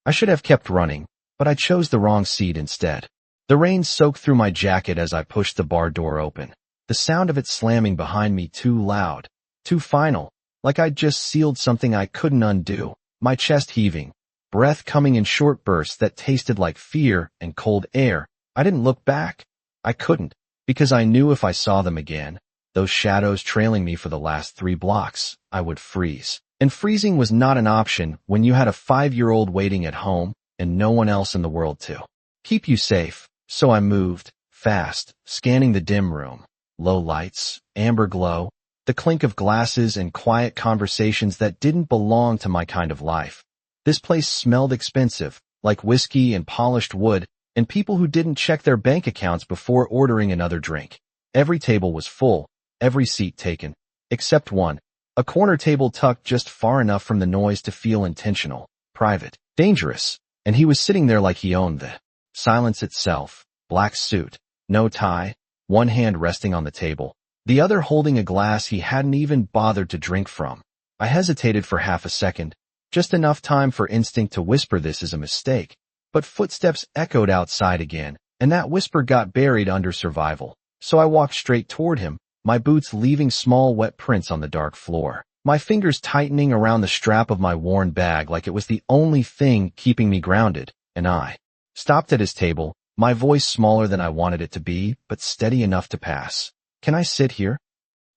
I should have kept running, but I chose the wrong seat instead. The rain soaked through my jacket as I pushed the bar door open. The sound of it slamming behind me too loud, too final, like I'd just sealed something I couldn't undo. My chest heaving, breath coming in short bursts that tasted like fear and cold air. I didn't look back. I couldn't, because I knew if I saw them again, those shadows trailing me for the last 3 blocks, I would freeze. And freezing was not an option when you had a 5-year-old waiting at home and no one else in the world to keep you safe. So I moved, fast, scanning the dim room. Low lights, amber glow, the clink of glasses and quiet conversations that didn't belong to my kind of life. This place smelled expensive, like whiskey and polished wood, and people who didn't check their bank accounts before ordering another drink. Every table was full, every seat taken, except one, a corner table tucked just far enough from the noise to feel intentional, private, dangerous, and he was sitting there like he owned the silence itself. Black suit, no tie, one hand resting on the table, the other holding a glass he hadn't even bothered to drink from. I hesitated for half a second, just enough time for instinct to whisper this is a mistake. But footsteps echoed outside again, and that whisper got buried under survival. So I walked straight toward him, my boots leaving small wet prints on the dark floor, my fingers tightening around the strap of my worn bag like it was the only thing keeping me grounded, and I stopped at his table, my voice smaller than I wanted it to be, but steady enough to pass. Can I sit here?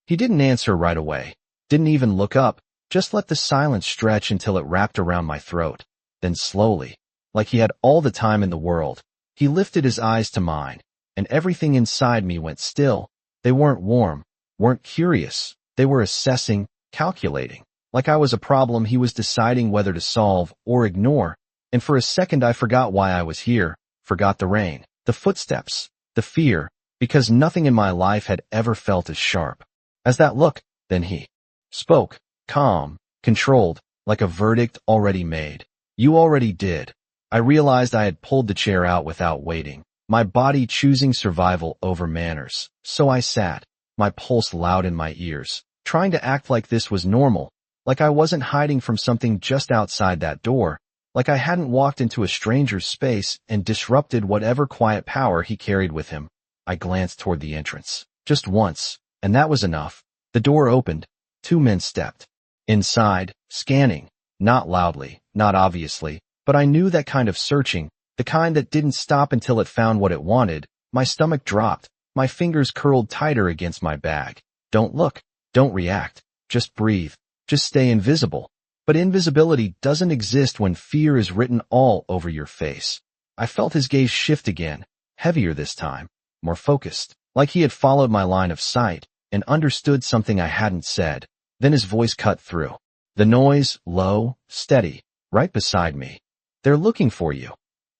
He didn't answer right away, didn't even look up, just let the silence stretch until it wrapped around my throat. Then slowly, like he had all the time in the world, he lifted his eyes to mine, and everything inside me went still. They weren't warm, weren't curious, they were assessing, calculating. Like I was a problem he was deciding whether to solve or ignore, and for a second I forgot why I was here, forgot the rain, the footsteps, the fear, because nothing in my life had ever felt as sharp as that look. Then he spoke, calm, controlled, like a verdict already made. You already did. I realized I had pulled the chair out without waiting, my body choosing survival over manners. So I sat, my pulse loud in my ears, trying to act like this was normal, like I wasn't hiding from something just outside that door, like I hadn't walked into a stranger's space and disrupted whatever quiet power he carried with him. I glanced toward the entrance, just once, and that was enough. The door opened. 2 men stepped inside, scanning, not loudly, not obviously, but I knew that kind of searching, the kind that didn't stop until it found what it wanted. My stomach dropped, my fingers curled tighter against my bag. Don't look, don't react, just breathe, just stay invisible. But invisibility doesn't exist when fear is written all over your face. I felt his gaze shift again, heavier this time, more focused, like he had followed my line of sight and understood something I hadn't said. Then his voice cut through. The noise, low, steady, right beside me. They're looking for you.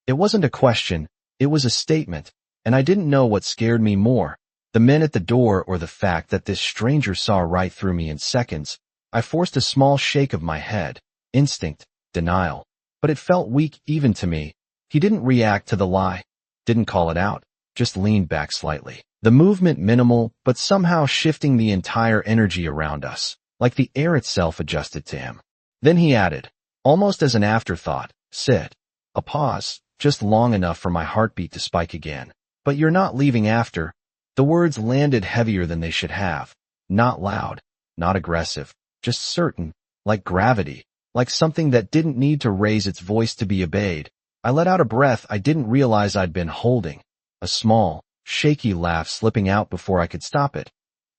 It wasn't a question, it was a statement, and I didn't know what scared me more, the men at the door or the fact that this stranger saw right through me in seconds. I forced a small shake of my head, instinct, denial, but it felt weak even to me. He didn't react to the lie, didn't call it out, just leaned back slightly. The movement minimal, but somehow shifting the entire energy around us, like the air itself adjusted to him. Then he added, almost as an afterthought, sit. A pause, just long enough for my heartbeat to spike again. But you're not leaving after. The words landed heavier than they should have. Not loud, not aggressive, just certain, like gravity, like something that didn't need to raise its voice to be obeyed. I let out a breath I didn't realize I'd been holding, a small, shaky laugh slipping out before I could stop it.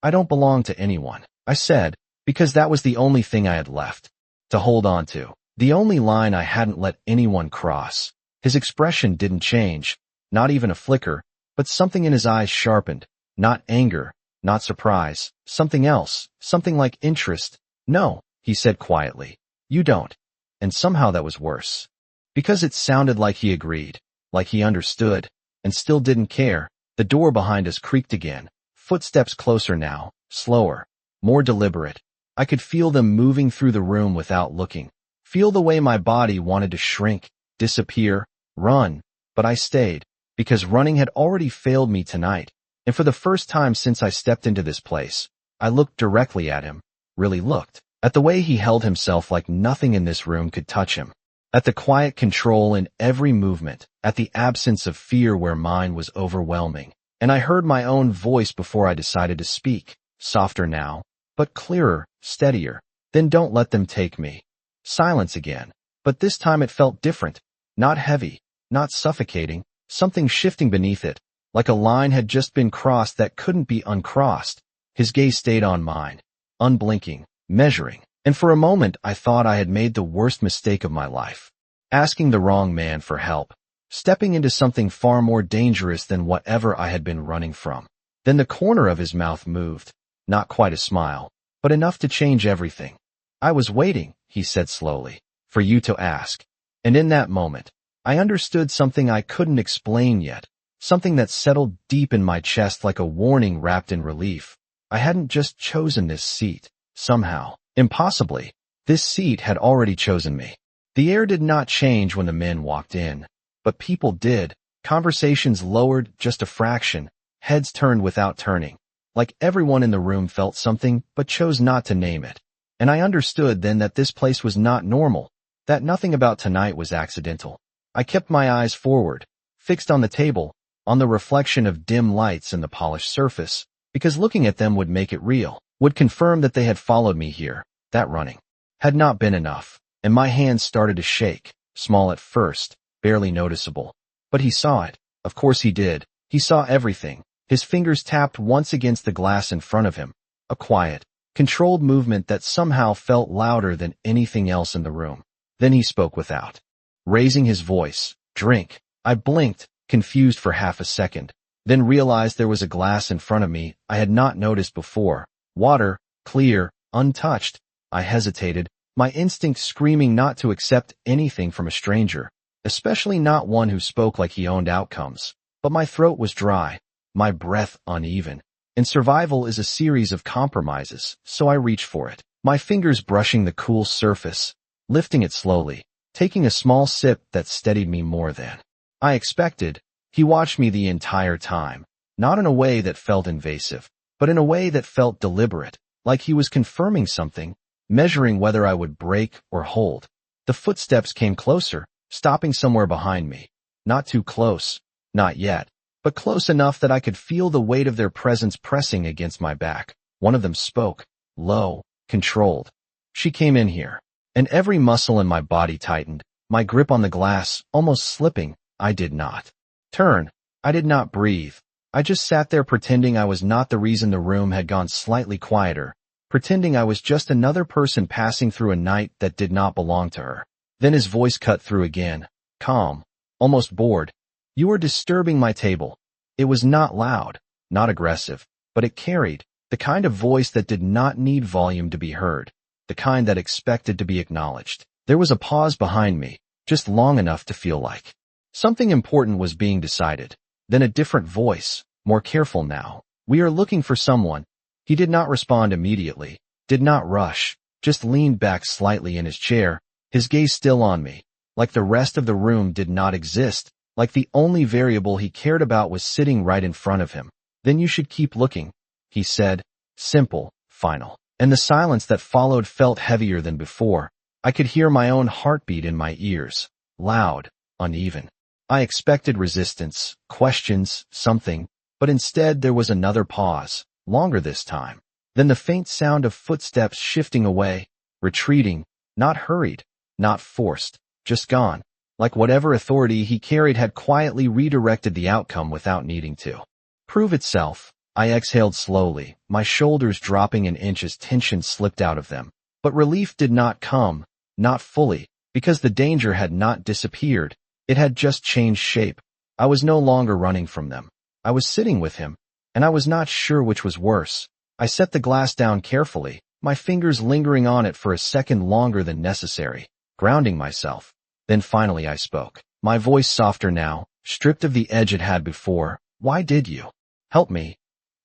I don't belong to anyone, I said, because that was the only thing I had left to hold on to, the only line I hadn't let anyone cross. His expression didn't change, not even a flicker, but something in his eyes sharpened, not anger, not surprise, something else, something like interest. No, he said quietly, you don't. And somehow that was worse, because it sounded like he agreed, like he understood, and still didn't care. The door behind us creaked again, footsteps closer now, slower, more deliberate. I could feel them moving through the room without looking, feel the way my body wanted to shrink, disappear, run, but I stayed, because running had already failed me tonight, and for the first time since I stepped into this place, I looked directly at him, really looked, at the way he held himself like nothing in this room could touch him. at the quiet control in every movement, at the absence of fear where mine was overwhelming. And I heard my own voice before I decided to speak, softer now, but clearer, steadier. Then don't let them take me. Silence again. But this time it felt different. Not heavy, not suffocating, something shifting beneath it, like a line had just been crossed that couldn't be uncrossed. His gaze stayed on mine, unblinking, measuring, and for a moment I thought I had made the worst mistake of my life. Asking the wrong man for help, stepping into something far more dangerous than whatever I had been running from. Then the corner of his mouth moved, not quite a smile, but enough to change everything. I was waiting, he said slowly, for you to ask. And in that moment, I understood something I couldn't explain yet, something that settled deep in my chest like a warning wrapped in relief. I hadn't just chosen this seat. Somehow, impossibly, this seat had already chosen me. The air did not change when the men walked in, but people did. Conversations lowered just a fraction, heads turned without turning. Like everyone in the room felt something but chose not to name it. And I understood then that this place was not normal, that nothing about tonight was accidental. I kept my eyes forward, fixed on the table, on the reflection of dim lights and the polished surface, because looking at them would make it real, would confirm that they had followed me here. That running had not been enough, and my hands started to shake, small at first, barely noticeable. But he saw it. Of course he did. He saw everything. His fingers tapped once against the glass in front of him, a quiet, controlled movement that somehow felt louder than anything else in the room. Then he spoke without raising his voice. Drink. I blinked, confused for half a second, then realized there was a glass in front of me I had not noticed before. Water, clear, untouched. I hesitated, my instinct screaming not to accept anything from a stranger, especially not one who spoke like he owned outcomes. But my throat was dry, my breath uneven, and survival is a series of compromises, so I reached for it, my fingers brushing the cool surface, lifting it slowly, taking a small sip that steadied me more than I expected. He watched me the entire time, not in a way that felt invasive, but in a way that felt deliberate, like he was confirming something, measuring whether I would break or hold. The footsteps came closer, stopping somewhere behind me. Not too close, not yet, but close enough that I could feel the weight of their presence pressing against my back. One of them spoke, low, controlled. She came in here, and every muscle in my body tightened, my grip on the glass almost slipping. I did not turn. I did not breathe. I just sat there pretending I was not the reason the room had gone slightly quieter, pretending I was just another person passing through a night that did not belong to her. Then his voice cut through again, calm, almost bored. You are disturbing my table. It was not loud, not aggressive, but it carried the kind of voice that did not need volume to be heard, the kind that expected to be acknowledged. There was a pause behind me, just long enough to feel like something important was being decided. Then a different voice, more careful now. We are looking for someone. He did not respond immediately, did not rush, just leaned back slightly in his chair, his gaze still on me, like the rest of the room did not exist, like the only variable he cared about was sitting right in front of him. Then you should keep looking, he said, simple, final. And the silence that followed felt heavier than before. I could hear my own heartbeat in my ears, loud, uneven. I expected resistance, questions, something, but instead there was another pause, longer this time. Then the faint sound of footsteps shifting away, retreating, not hurried, not forced, just gone, like whatever authority he carried had quietly redirected the outcome without needing to prove itself. I exhaled slowly, my shoulders dropping an inch as tension slipped out of them. But relief did not come, not fully, because the danger had not disappeared. It had just changed shape. I was no longer running from them. I was sitting with him, and I was not sure which was worse. I set the glass down carefully, my fingers lingering on it for a second longer than necessary, grounding myself. Then finally I spoke, my voice softer now, stripped of the edge it had before. Why did you help me?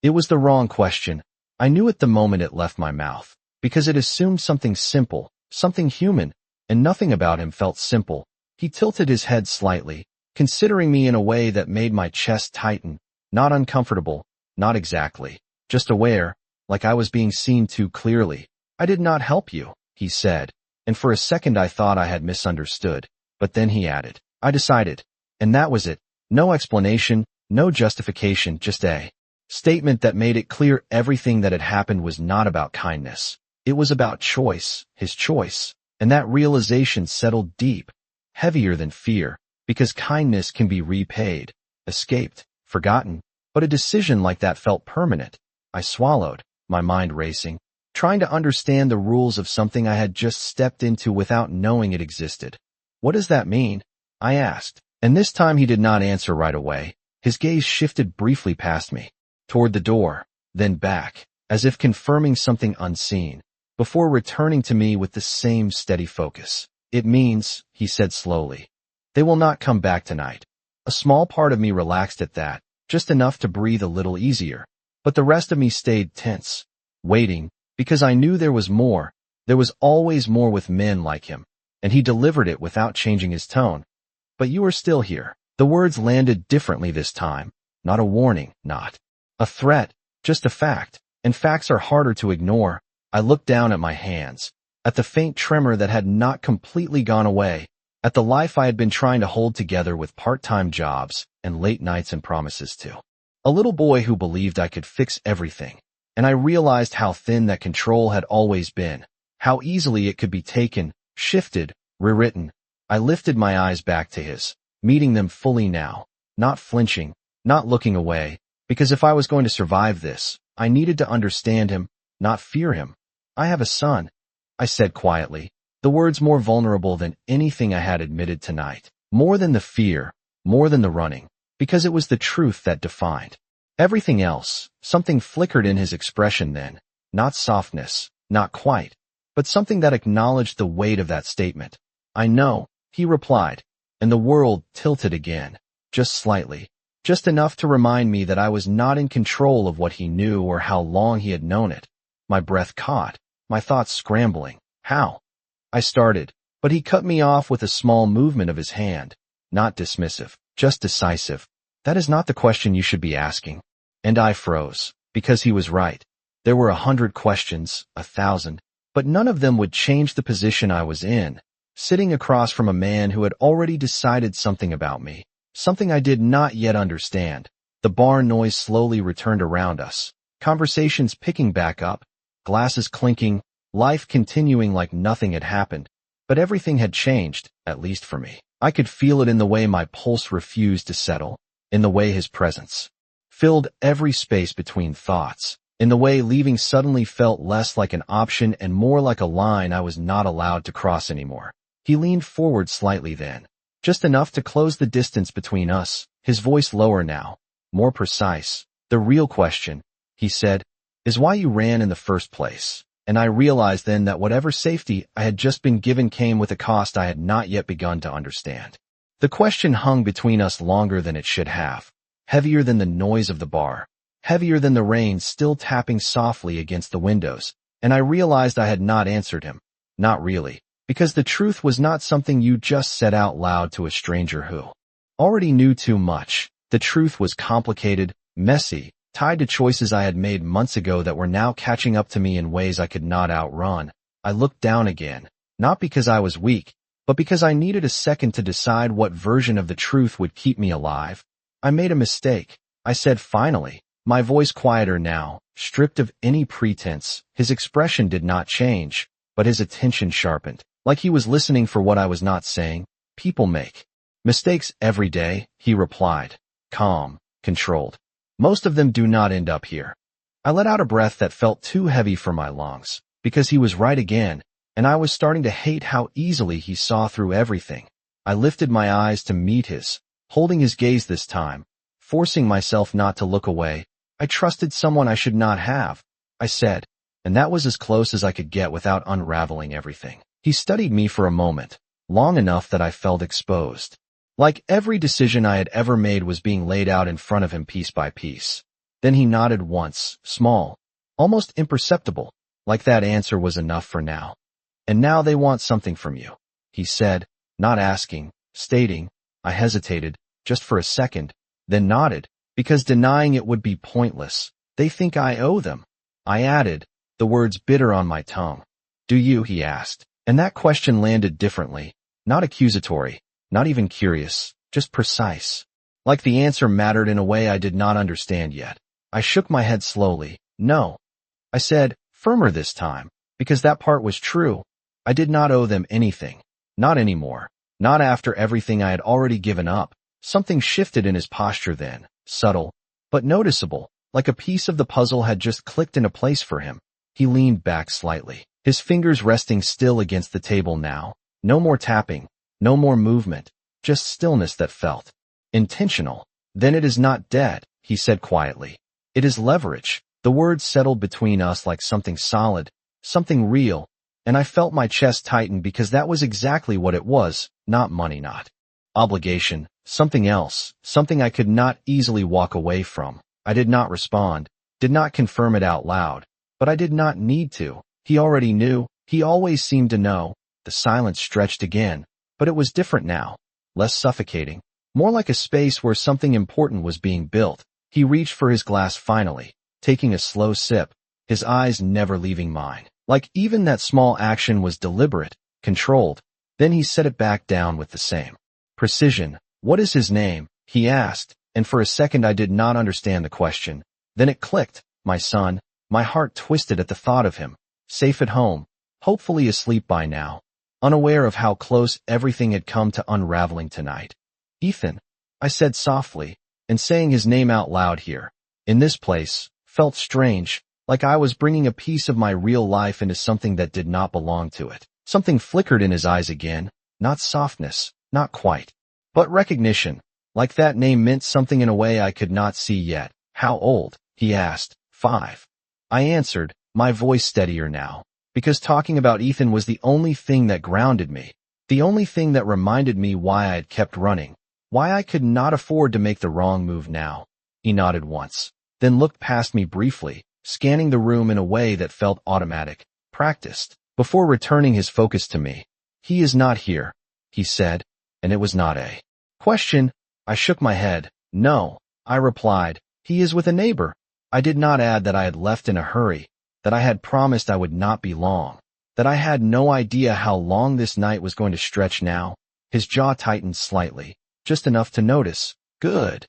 It was the wrong question. I knew at the moment it left my mouth, because it assumed something simple, something human, and nothing about him felt simple. He tilted his head slightly, considering me in a way that made my chest tighten, not uncomfortable, not exactly, just aware, like I was being seen too clearly. I did not help you, he said, and for a second I thought I had misunderstood. But then he added, I decided. And that was it. No explanation, no justification, just a statement that made it clear everything that had happened was not about kindness. It was about choice, his choice. And that realization settled deep, heavier than fear, because kindness can be repaid, escaped, forgotten. But a decision like that felt permanent. I swallowed, my mind racing, trying to understand the rules of something I had just stepped into without knowing it existed. What does that mean? I asked. And this time he did not answer right away. His gaze shifted briefly past me, toward the door, then back, as if confirming something unseen, before returning to me with the same steady focus. It means, he said slowly, they will not come back tonight. A small part of me relaxed at that, just enough to breathe a little easier. But the rest of me stayed tense, waiting, because I knew there was more. There was always more with men like him, and he delivered it without changing his tone. But you are still here. The words landed differently this time. Not a warning, not a threat, just a fact. And facts are harder to ignore. I looked down at my hands, at the faint tremor that had not completely gone away, at the life I had been trying to hold together with part-time jobs and late nights and promises to a little boy who believed I could fix everything. And I realized how thin that control had always been, how easily it could be taken, shifted, rewritten. I lifted my eyes back to his, meeting them fully now, not flinching, not looking away, because if I was going to survive this, I needed to understand him, not fear him. I have a son, I said quietly, the words more vulnerable than anything I had admitted tonight, more than the fear, more than the running, because it was the truth that defined everything else. Something flickered in his expression then, not softness, not quite, but something that acknowledged the weight of that statement. I know, he replied, and the world tilted again, just slightly, just enough to remind me that I was not in control of what he knew or how long he had known it. My breath caught, my thoughts scrambling. How? I started, but he cut me off with a small movement of his hand, not dismissive, just decisive. That is not the question you should be asking. And I froze, because he was right. There were 100 questions, 1,000, but none of them would change the position I was in, sitting across from a man who had already decided something about me, something I did not yet understand. The bar noise slowly returned around us, conversations picking back up, glasses clinking, life continuing like nothing had happened. But everything had changed, at least for me. I could feel it in the way my pulse refused to settle, in the way his presence filled every space between thoughts, in the way leaving suddenly felt less like an option and more like a line I was not allowed to cross anymore. He leaned forward slightly then, just enough to close the distance between us, his voice lower now, more precise. The real question, he said, is why you ran in the first place. And I realized then that whatever safety I had just been given came with a cost I had not yet begun to understand. The question hung between us longer than it should have, heavier than the noise of the bar, heavier than the rain still tapping softly against the windows, and I realized I had not answered him. Not really, because the truth was not something you just said out loud to a stranger who already knew too much. The truth was complicated, messy, tied to choices I had made months ago that were now catching up to me in ways I could not outrun. I looked down again, not because I was weak, but because I needed a second to decide what version of the truth would keep me alive. I made a mistake, I said finally, my voice quieter now, stripped of any pretense. His expression did not change, but his attention sharpened, like he was listening for what I was not saying. People make mistakes every day, he replied, calm, controlled. Most of them do not end up here. I let out a breath that felt too heavy for my lungs, because he was right again, and I was starting to hate how easily he saw through everything. I lifted my eyes to meet his, holding his gaze this time, forcing myself not to look away. I trusted someone I should not have, I said, and that was as close as I could get without unraveling everything. He studied me for a moment, long enough that I felt exposed. Like every decision I had ever made was being laid out in front of him piece by piece. Then he nodded once, small, almost imperceptible, like that answer was enough for now. And now they want something from you, he said, not asking, stating. I hesitated, just for a second, then nodded, because denying it would be pointless. They think I owe them. I added, the words bitter on my tongue. Do you, he asked, and that question landed differently, not accusatory, Not even curious, just precise. Like the answer mattered in a way I did not understand yet. I shook my head slowly. No. I said, firmer this time, because that part was true. I did not owe them anything. Not anymore. Not after everything I had already given up. Something shifted in his posture then, subtle, but noticeable, like a piece of the puzzle had just clicked into place for him. He leaned back slightly, his fingers resting still against the table now. No more tapping, no more movement, just stillness that felt intentional. Then it is not dead, he said quietly. It is leverage. The words settled between us like something solid, something real, and I felt my chest tighten because that was exactly what it was, not money, not obligation, something else, something I could not easily walk away from. I did not respond, did not confirm it out loud, but I did not need to. He already knew, he always seemed to know. The silence stretched again, but it was different now, less suffocating, more like a space where something important was being built. He reached for his glass finally, taking a slow sip, his eyes never leaving mine. Like even that small action was deliberate, controlled. Then he set it back down with the same precision. What is his name? He asked, and for a second I did not understand the question. Then it clicked. My son. My heart twisted at the thought of him, safe at home, hopefully asleep by now, unaware of how close everything had come to unraveling tonight. Ethan, I said softly, and saying his name out loud here, in this place, felt strange, like I was bringing a piece of my real life into something that did not belong to it. Something flickered in his eyes again, not softness, not quite, but recognition, like that name meant something in a way I could not see yet. How old? He asked. 5. I answered, my voice steadier now, because talking about Ethan was the only thing that grounded me, the only thing that reminded me why I had kept running, why I could not afford to make the wrong move now. He nodded once, then looked past me briefly, scanning the room in a way that felt automatic, practiced, before returning his focus to me. He is not here, he said, and it was not a question. I shook my head. No, I replied, he is with a neighbor. I did not add that I had left in a hurry, that I had promised I would not be long, that I had no idea how long this night was going to stretch now. His jaw tightened slightly, just enough to notice. Good,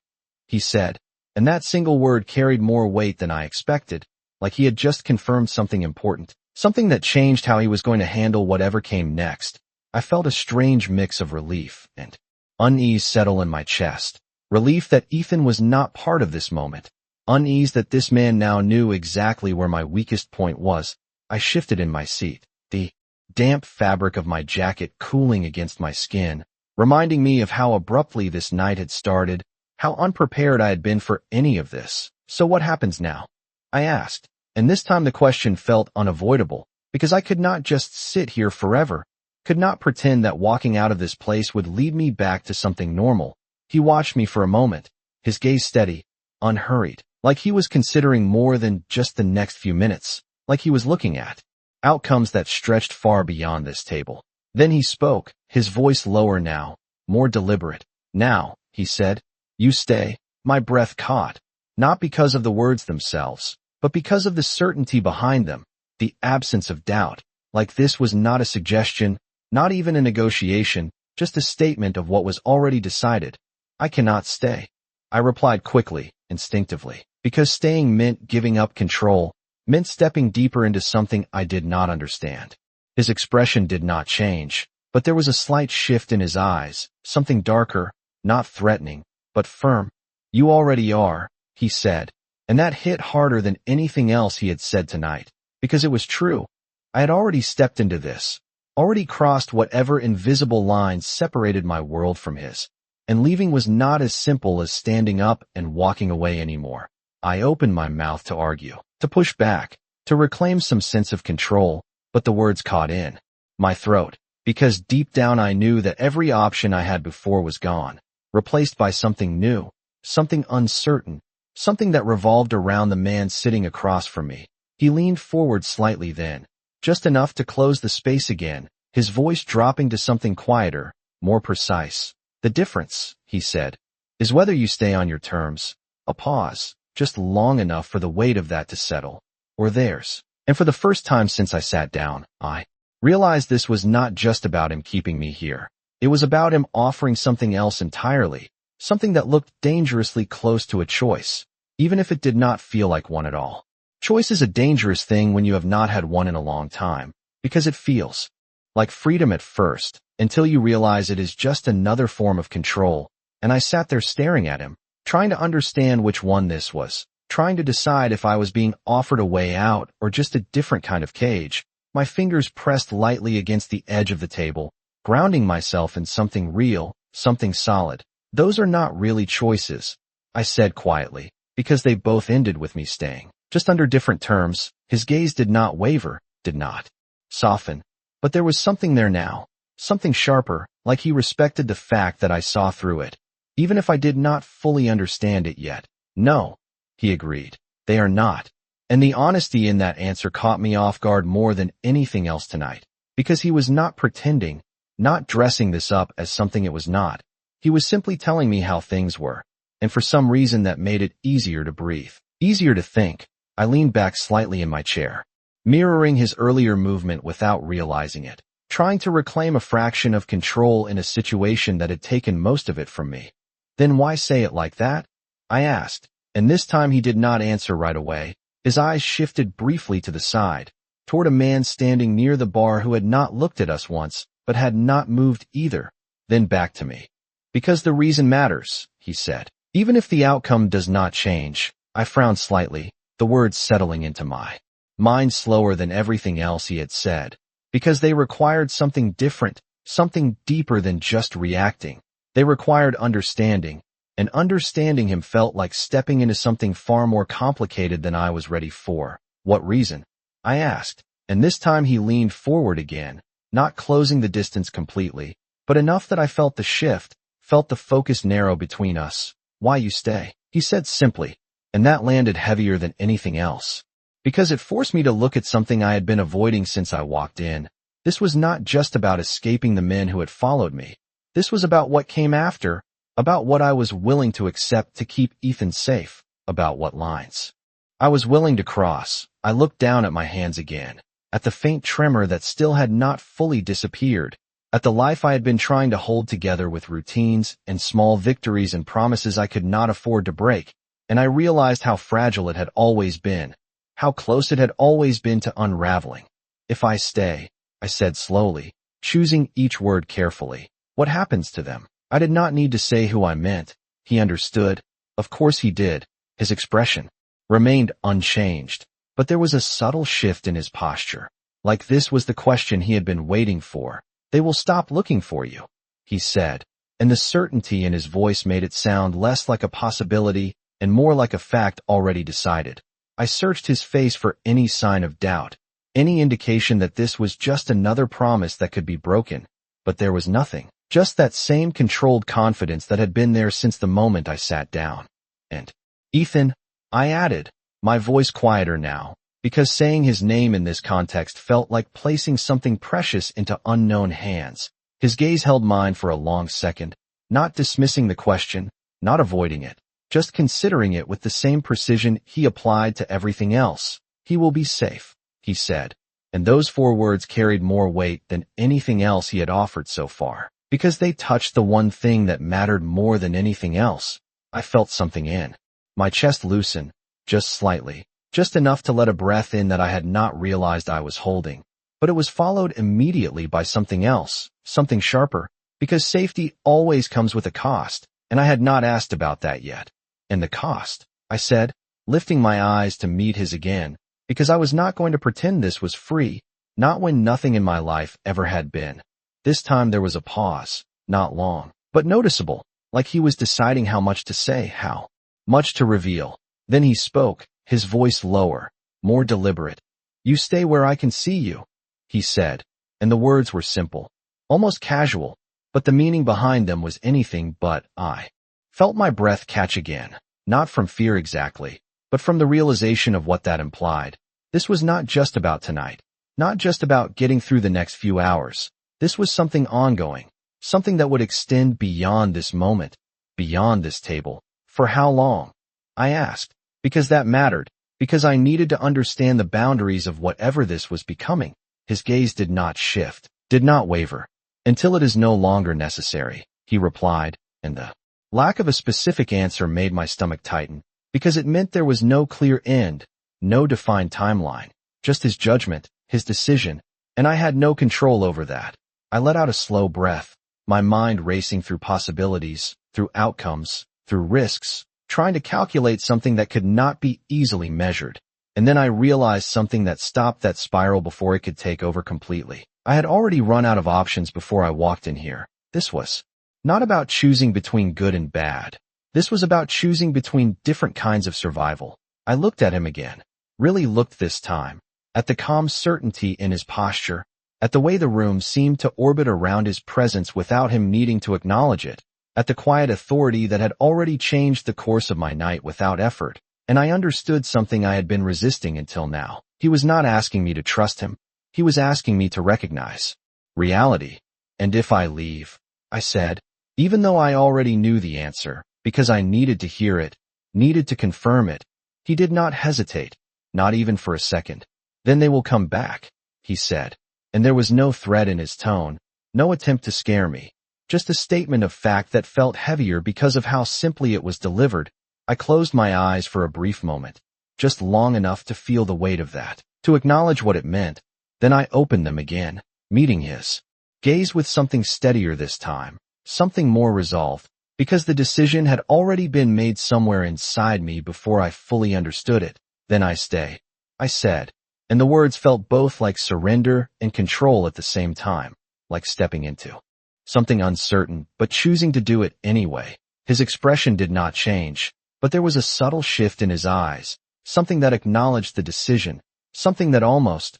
he said, and that single word carried more weight than I expected, like he had just confirmed something important, something that changed how he was going to handle whatever came next. I felt a strange mix of relief and unease settle in my chest. Relief that Ethan was not part of this moment. Unease that this man now knew exactly where my weakest point was. I shifted in my seat, the damp fabric of my jacket cooling against my skin, reminding me of how abruptly this night had started, how unprepared I had been for any of this. So what happens now? I asked, and this time the question felt unavoidable, because I could not just sit here forever, could not pretend that walking out of this place would lead me back to something normal. He watched me for a moment, his gaze steady, unhurried, like he was considering more than just the next few minutes, like he was looking at outcomes that stretched far beyond this table. Then he spoke, his voice lower now, more deliberate. Now, he said, you stay. My breath caught, not because of the words themselves, but because of the certainty behind them, the absence of doubt, like this was not a suggestion, not even a negotiation, just a statement of what was already decided. I cannot stay. I replied quickly, instinctively, because staying meant giving up control, meant stepping deeper into something I did not understand. His expression did not change, but there was a slight shift in his eyes, something darker, not threatening, but firm. You already are, he said, and that hit harder than anything else he had said tonight, because it was true. I had already stepped into this, already crossed whatever invisible lines separated my world from his, and leaving was not as simple as standing up and walking away anymore. I opened my mouth to argue, to push back, to reclaim some sense of control, but the words caught in my throat, because deep down I knew that every option I had before was gone, replaced by something new, something uncertain, something that revolved around the man sitting across from me. He leaned forward slightly then, just enough to close the space again, his voice dropping to something quieter, more precise. The difference, he said, is whether you stay on your terms, a pause, just long enough for the weight of that to settle, or theirs. And for the first time since I sat down, I realized this was not just about him keeping me here. It was about him offering something else entirely, something that looked dangerously close to a choice, even if it did not feel like one at all. Choice is a dangerous thing when you have not had one in a long time, because it feels like freedom at first, until you realize it is just another form of control. And I sat there staring at him, trying to understand which one this was, trying to decide if I was being offered a way out or just a different kind of cage. My fingers pressed lightly against the edge of the table, grounding myself in something real, something solid. Those are not really choices, I said quietly, because they both ended with me staying. Just under different terms. His gaze did not waver, did not soften. But there was something there now, something sharper, like he respected the fact that I saw through it, even if I did not fully understand it yet. No, he agreed. They are not. And the honesty in that answer caught me off guard more than anything else tonight, because he was not pretending, not dressing this up as something it was not. He was simply telling me how things were, and for some reason that made it easier to breathe, easier to think. I leaned back slightly in my chair, mirroring his earlier movement without realizing it, trying to reclaim a fraction of control in a situation that had taken most of it from me. Then why say it like that? I asked, and this time he did not answer right away. His eyes shifted briefly to the side, toward a man standing near the bar who had not looked at us once, but had not moved either, then back to me. Because the reason matters, he said. Even if the outcome does not change. I frowned slightly, the words settling into my mind slower than everything else he had said, because they required something different, something deeper than just reacting. They required understanding, and understanding him felt like stepping into something far more complicated than I was ready for. What reason? I asked, and this time he leaned forward again, not closing the distance completely, but enough that I felt the shift, felt the focus narrow between us. Why you stay? He said simply, and that landed heavier than anything else. Because it forced me to look at something I had been avoiding since I walked in. This was not just about escaping the men who had followed me. This was about what came after, about what I was willing to accept to keep Ethan safe, about what lines I was willing to cross. I looked down at my hands again, at the faint tremor that still had not fully disappeared, at the life I had been trying to hold together with routines and small victories and promises I could not afford to break, and I realized how fragile it had always been, how close it had always been to unraveling. If I stay, I said slowly, choosing each word carefully, what happens to them? I did not need to say who I meant. He understood. Of course he did. His expression remained unchanged, but there was a subtle shift in his posture, like this was the question he had been waiting for. They will stop looking for you, he said, and the certainty in his voice made it sound less like a possibility and more like a fact already decided. I searched his face for any sign of doubt, any indication that this was just another promise that could be broken, but there was nothing, just that same controlled confidence that had been there since the moment I sat down. And, Ethan, I added, my voice quieter now, because saying his name in this context felt like placing something precious into unknown hands. His gaze held mine for a long second, not dismissing the question, not avoiding it, just considering it with the same precision he applied to everything else. He will be safe, he said, and those 4 words carried more weight than anything else he had offered so far, because they touched the one thing that mattered more than anything else. I felt something in my chest loosen, just slightly, just enough to let a breath in that I had not realized I was holding. But it was followed immediately by something else, something sharper, because safety always comes with a cost, and I had not asked about that yet. And the cost, I said, lifting my eyes to meet his again, because I was not going to pretend this was free, not when nothing in my life ever had been. This time there was a pause, not long, but noticeable, like he was deciding how much to say, how much to reveal. Then he spoke, his voice lower, more deliberate. You stay where I can see you, he said, and the words were simple, almost casual, but the meaning behind them was anything but. I felt my breath catch again, not from fear exactly, but from the realization of what that implied. This was not just about tonight, not just about getting through the next few hours. This was something ongoing, something that would extend beyond this moment, beyond this table. For how long? I asked, because that mattered, because I needed to understand the boundaries of whatever this was becoming. His gaze did not shift, did not waver. Until it is no longer necessary, he replied, and the lack of a specific answer made my stomach tighten, because it meant there was no clear end, no defined timeline, just his judgment, his decision, and I had no control over that. I let out a slow breath, my mind racing through possibilities, through outcomes, through risks, trying to calculate something that could not be easily measured. And then I realized something that stopped that spiral before it could take over completely. I had already run out of options before I walked in here. This was not about choosing between good and bad. This was about choosing between different kinds of survival. I looked at him again, really looked this time, at the calm certainty in his posture, at the way the room seemed to orbit around his presence without him needing to acknowledge it, at the quiet authority that had already changed the course of my night without effort, and I understood something I had been resisting until now. He was not asking me to trust him. He was asking me to recognize reality. And if I leave, I said, even though I already knew the answer, because I needed to hear it, needed to confirm it, he did not hesitate, not even for a second. Then they will come back, he said. And there was no threat in his tone, no attempt to scare me, just a statement of fact that felt heavier because of how simply it was delivered. I closed my eyes for a brief moment, just long enough to feel the weight of that, to acknowledge what it meant. Then I opened them again, meeting his gaze with something steadier this time, something more resolved, because the decision had already been made somewhere inside me before I fully understood it. Then I stay, I said, and the words felt both like surrender and control at the same time, like stepping into something uncertain, but choosing to do it anyway. His expression did not change, but there was a subtle shift in his eyes, something that acknowledged the decision, something that almost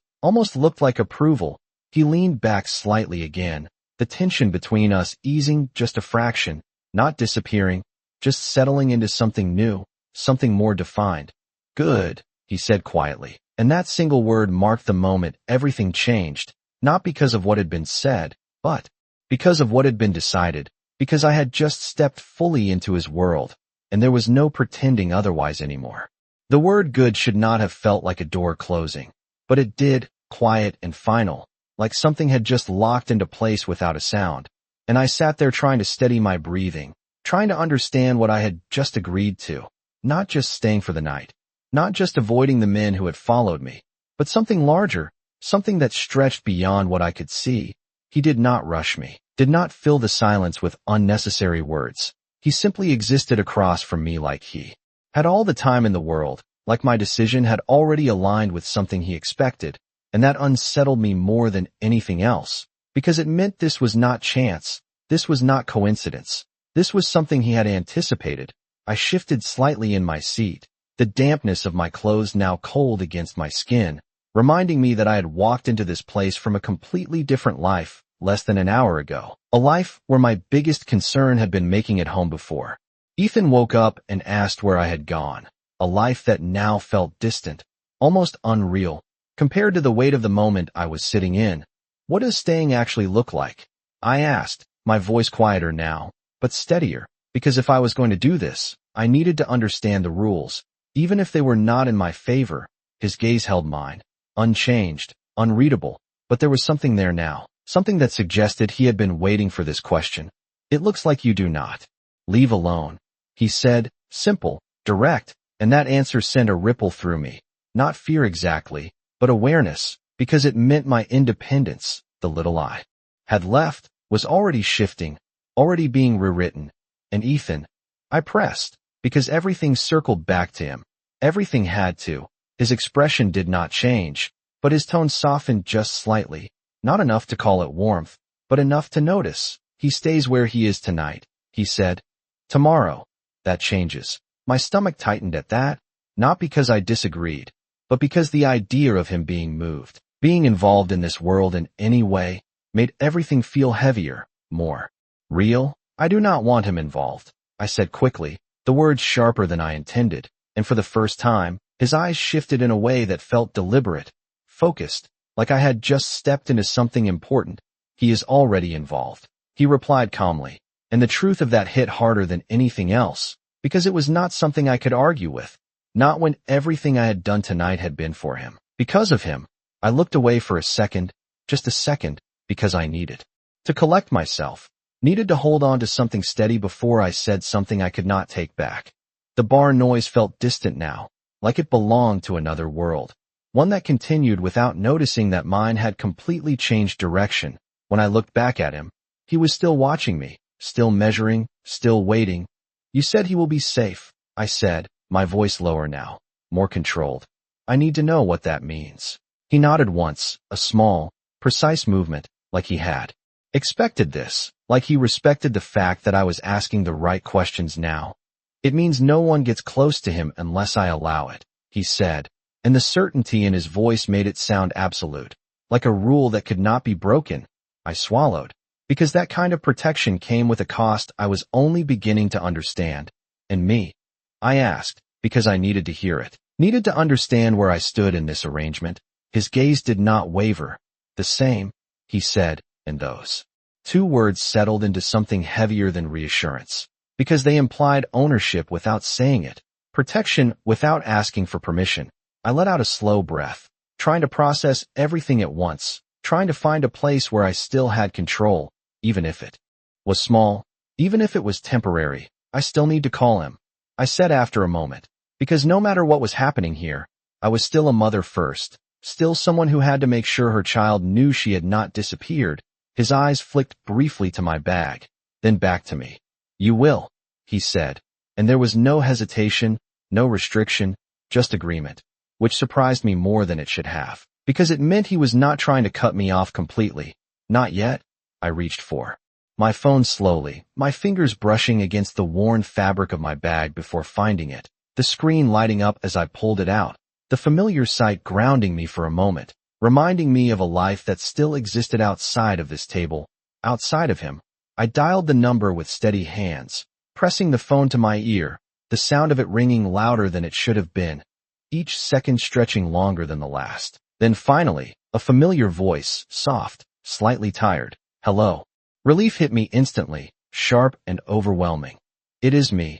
looked like approval. He leaned back slightly again, the tension between us easing just a fraction, not disappearing, just settling into something new, something more defined. Good, he said quietly, and that single word marked the moment everything changed, not because of what had been said, but because of what had been decided, because I had just stepped fully into his world, and there was no pretending otherwise anymore. The word good should not have felt like a door closing, but it did, quiet and final, like something had just locked into place without a sound. And I sat there trying to steady my breathing, trying to understand what I had just agreed to, not just staying for the night, not just avoiding the men who had followed me, but something larger, something that stretched beyond what I could see. He did not rush me, did not fill the silence with unnecessary words. He simply existed across from me like he had all the time in the world, like my decision had already aligned with something he expected, and that unsettled me more than anything else, because it meant this was not chance, this was not coincidence, this was something he had anticipated. I shifted slightly in my seat, the dampness of my clothes now cold against my skin, reminding me that I had walked into this place from a completely different life, less than an hour ago, a life where my biggest concern had been making it home before. Ethan woke up and asked where I had gone, a life that now felt distant, almost unreal, compared to the weight of the moment I was sitting in. What does staying actually look like? I asked, my voice quieter now, but steadier, because if I was going to do this, I needed to understand the rules, even if they were not in my favor. His gaze held mine, unchanged, unreadable, but there was something there now, something that suggested he had been waiting for this question. It looks like you do not leave alone, he said, simple, direct, and that answer sent a ripple through me, not fear exactly, but awareness, because it meant my independence, the little I had left, was already shifting, already being rewritten. And Ethan, I pressed, because everything circled back to him. Everything had to. His expression did not change, but his tone softened just slightly, not enough to call it warmth, but enough to notice. He stays where he is tonight, he said. Tomorrow, that changes. My stomach tightened at that, not because I disagreed, but because the idea of him being moved, being involved in this world in any way, made everything feel heavier, more real. I do not want him involved, I said quickly, the words sharper than I intended, and for the first time, his eyes shifted in a way that felt deliberate, focused, like I had just stepped into something important. He is already involved, he replied calmly, and the truth of that hit harder than anything else, because it was not something I could argue with, not when everything I had done tonight had been for him. Because of him, I looked away for a second, just a second, because I needed to collect myself, needed to hold on to something steady before I said something I could not take back. The bar noise felt distant now, like it belonged to another world, one that continued without noticing that mine had completely changed direction. When I looked back at him, he was still watching me, still measuring, still waiting. "You said he will be safe," I said, my voice lower now, more controlled. "I need to know what that means." He nodded once, a small, precise movement, like he had expected this, like he respected the fact that I was asking the right questions now. "It means no one gets close to him unless I allow it," he said, and the certainty in his voice made it sound absolute, like a rule that could not be broken. I swallowed, because that kind of protection came with a cost I was only beginning to understand. "And me?" I asked, because I needed to hear it, needed to understand where I stood in this arrangement. His gaze did not waver. "The same," he said, and those two words settled into something heavier than reassurance, because they implied ownership without saying it, protection without asking for permission. I let out a slow breath, trying to process everything at once, trying to find a place where I still had control, even if it was small, even if it was temporary. "I still need to call him," I said after a moment, because no matter what was happening here, I was still a mother first, still someone who had to make sure her child knew she had not disappeared. His eyes flicked briefly to my bag, then back to me. "You will," he said, and there was no hesitation, no restriction, just agreement, which surprised me more than it should have, because it meant he was not trying to cut me off completely. "Not yet." I reached for my phone slowly, my fingers brushing against the worn fabric of my bag before finding it, the screen lighting up as I pulled it out, the familiar sight grounding me for a moment, reminding me of a life that still existed outside of this table, outside of him. I dialed the number with steady hands, pressing the phone to my ear, the sound of it ringing louder than it should have been, each second stretching longer than the last. Then finally, a familiar voice, soft, slightly tired. "Hello." Relief hit me instantly, sharp and overwhelming. "It is me,"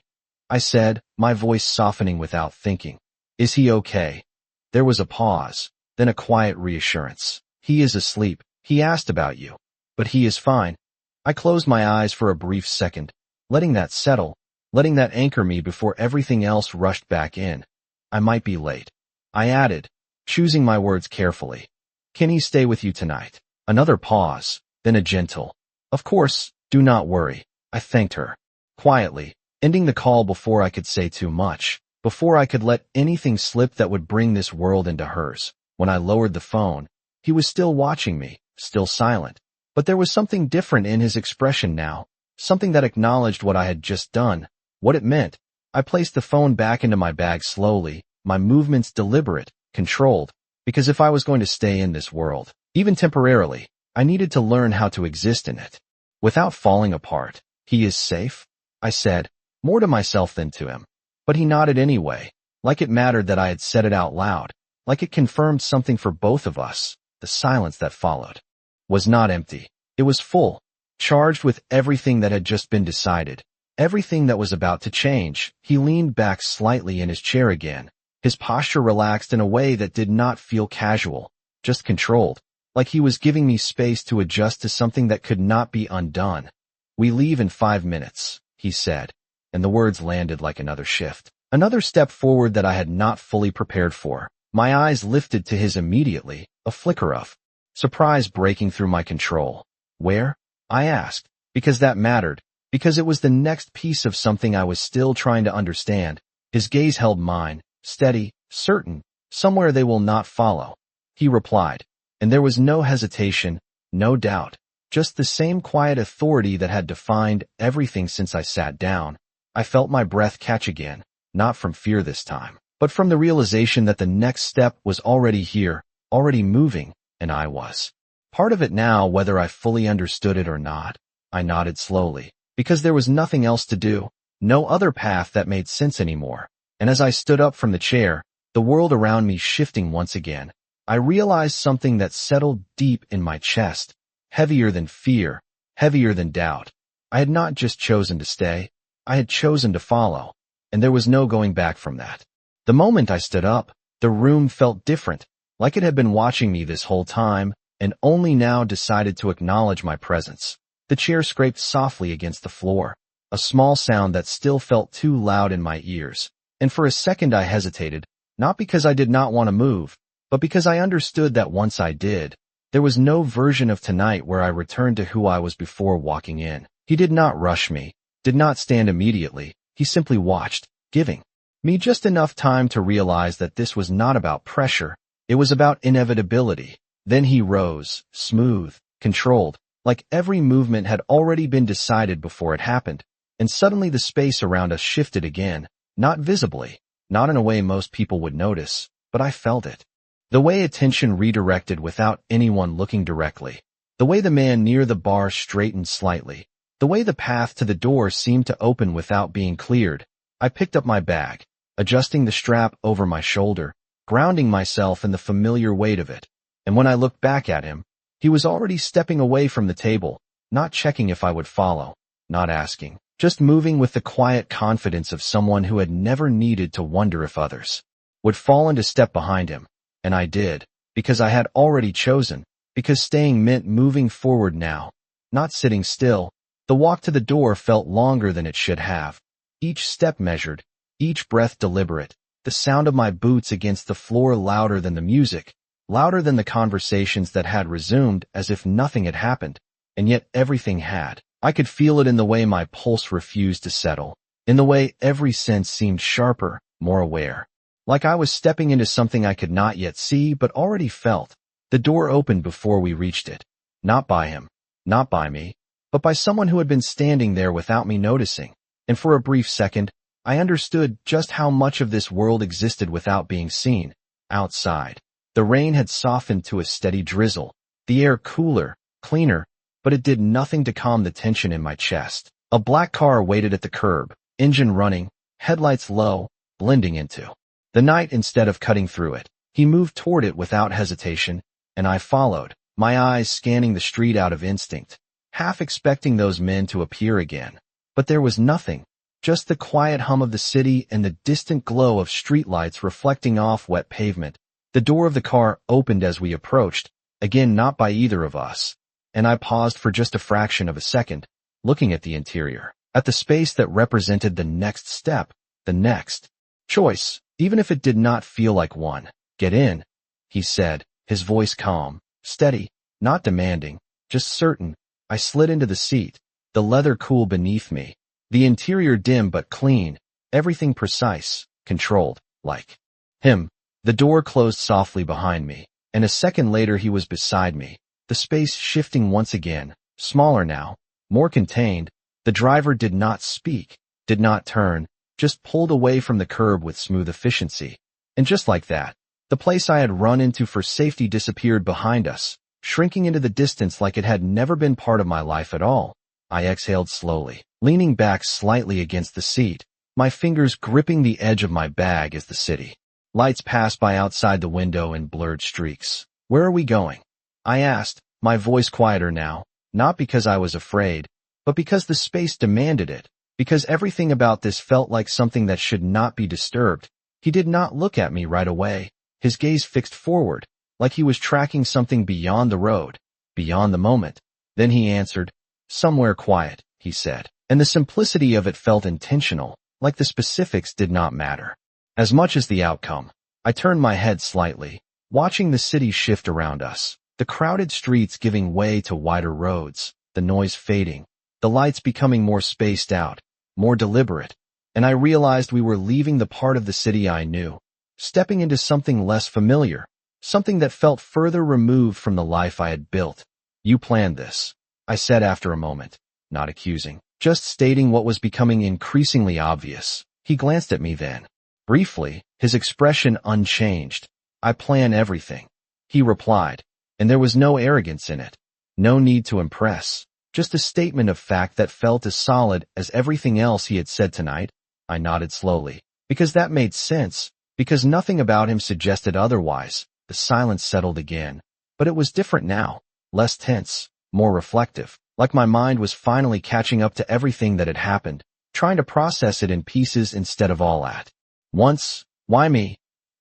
I said, my voice softening without thinking. "Is he okay?" There was a pause, then a quiet reassurance. "He is asleep. He asked about you. But he is fine." I closed my eyes for a brief second, letting that settle, letting that anchor me before everything else rushed back in. "I might be late," I added, choosing my words carefully. "Can he stay with you tonight?" Another pause, then a gentle, "Of course, do not worry." I thanked her, quietly, ending the call before I could say too much, before I could let anything slip that would bring this world into hers. When I lowered the phone, he was still watching me, still silent, but there was something different in his expression now, something that acknowledged what I had just done, what it meant. I placed the phone back into my bag slowly, my movements deliberate, controlled, because if I was going to stay in this world, even temporarily, I needed to learn how to exist in it, without falling apart. "He is safe?" I said, more to myself than to him. But he nodded anyway, like it mattered that I had said it out loud, like it confirmed something for both of us. The silence that followed was not empty. It was full, charged with everything that had just been decided, everything that was about to change. He leaned back slightly in his chair again, his posture relaxed in a way that did not feel casual, just controlled, like he was giving me space to adjust to something that could not be undone. "We leave in 5 minutes, he said, and the words landed like another shift, another step forward that I had not fully prepared for. My eyes lifted to his immediately, a flicker of surprise breaking through my control. "Where?" I asked, because that mattered, because it was the next piece of something I was still trying to understand. His gaze held mine, steady, certain, "Somewhere they will not follow," he replied, and there was no hesitation, no doubt, just the same quiet authority that had defined everything since I sat down. I felt my breath catch again, not from fear this time, but from the realization that the next step was already here, already moving, and I was part of it now, whether I fully understood it or not. I nodded slowly, because there was nothing else to do, no other path that made sense anymore. And as I stood up from the chair, the world around me shifting once again, I realized something that settled deep in my chest, heavier than fear, heavier than doubt. I had not just chosen to stay, I had chosen to follow, and there was no going back from that. The moment I stood up, the room felt different, like it had been watching me this whole time, and only now decided to acknowledge my presence. The chair scraped softly against the floor, a small sound that still felt too loud in my ears, and for a second I hesitated, not because I did not want to move, but because I understood that once I did, there was no version of tonight where I returned to who I was before walking in. He did not rush me, did not stand immediately, he simply watched, giving me just enough time to realize that this was not about pressure, it was about inevitability. Then he rose, smooth, controlled, like every movement had already been decided before it happened, and suddenly the space around us shifted again, not visibly, not in a way most people would notice, but I felt it. The way attention redirected without anyone looking directly. The way the man near the bar straightened slightly. The way the path to the door seemed to open without being cleared. I picked up my bag, adjusting the strap over my shoulder, grounding myself in the familiar weight of it. And when I looked back at him, he was already stepping away from the table, not checking if I would follow, not asking, just moving with the quiet confidence of someone who had never needed to wonder if others would fall into step behind him. And I did, because I had already chosen, because staying meant moving forward now, not sitting still. The walk to the door felt longer than it should have. Each step measured, each breath deliberate, the sound of my boots against the floor louder than the music, louder than the conversations that had resumed as if nothing had happened, and yet everything had. I could feel it in the way my pulse refused to settle, in the way every sense seemed sharper, more aware. Like I was stepping into something I could not yet see but already felt. The door opened before we reached it. Not by him, not by me, but by someone who had been standing there without me noticing. And for a brief second, I understood just how much of this world existed without being seen. Outside, the rain had softened to a steady drizzle, the air cooler, cleaner, but it did nothing to calm the tension in my chest. A black car waited at the curb, engine running, headlights low, blending into the night instead of cutting through it. He moved toward it without hesitation, and I followed, my eyes scanning the street out of instinct, half expecting those men to appear again. But there was nothing, just the quiet hum of the city and the distant glow of streetlights reflecting off wet pavement. The door of the car opened as we approached, again not by either of us, and I paused for just a fraction of a second, looking at the interior, at the space that represented the next step, the next choice, even if it did not feel like one. "Get in," he said, his voice calm, steady, not demanding, just certain. I slid into the seat, the leather cool beneath me, the interior dim but clean, everything precise, controlled, like him. The door closed softly behind me, and a second later he was beside me, the space shifting once again, smaller now, more contained. The driver did not speak, did not turn, just pulled away from the curb with smooth efficiency. And just like that, the place I had run into for safety disappeared behind us, shrinking into the distance like it had never been part of my life at all. I exhaled slowly, leaning back slightly against the seat, my fingers gripping the edge of my bag as the city lights passed by outside the window in blurred streaks. "Where are we going?" I asked, my voice quieter now, not because I was afraid, but because the space demanded it, because everything about this felt like something that should not be disturbed. He did not look at me right away, his gaze fixed forward, like he was tracking something beyond the road, beyond the moment. Then he answered, "Somewhere quiet," he said, and the simplicity of it felt intentional, like the specifics did not matter as much as the outcome. I turned my head slightly, watching the city shift around us, the crowded streets giving way to wider roads, the noise fading, the lights becoming more spaced out, more deliberate, and I realized we were leaving the part of the city I knew, stepping into something less familiar, something that felt further removed from the life I had built. "You planned this," I said after a moment, not accusing, just stating what was becoming increasingly obvious. He glanced at me then, briefly, his expression unchanged. "I plan everything," he replied, and there was no arrogance in it, no need to impress, just a statement of fact that felt as solid as everything else he had said tonight. I nodded slowly, because that made sense, because nothing about him suggested otherwise. The silence settled again, but it was different now, less tense, more reflective, like my mind was finally catching up to everything that had happened, trying to process it in pieces instead of all at once. "Why me?"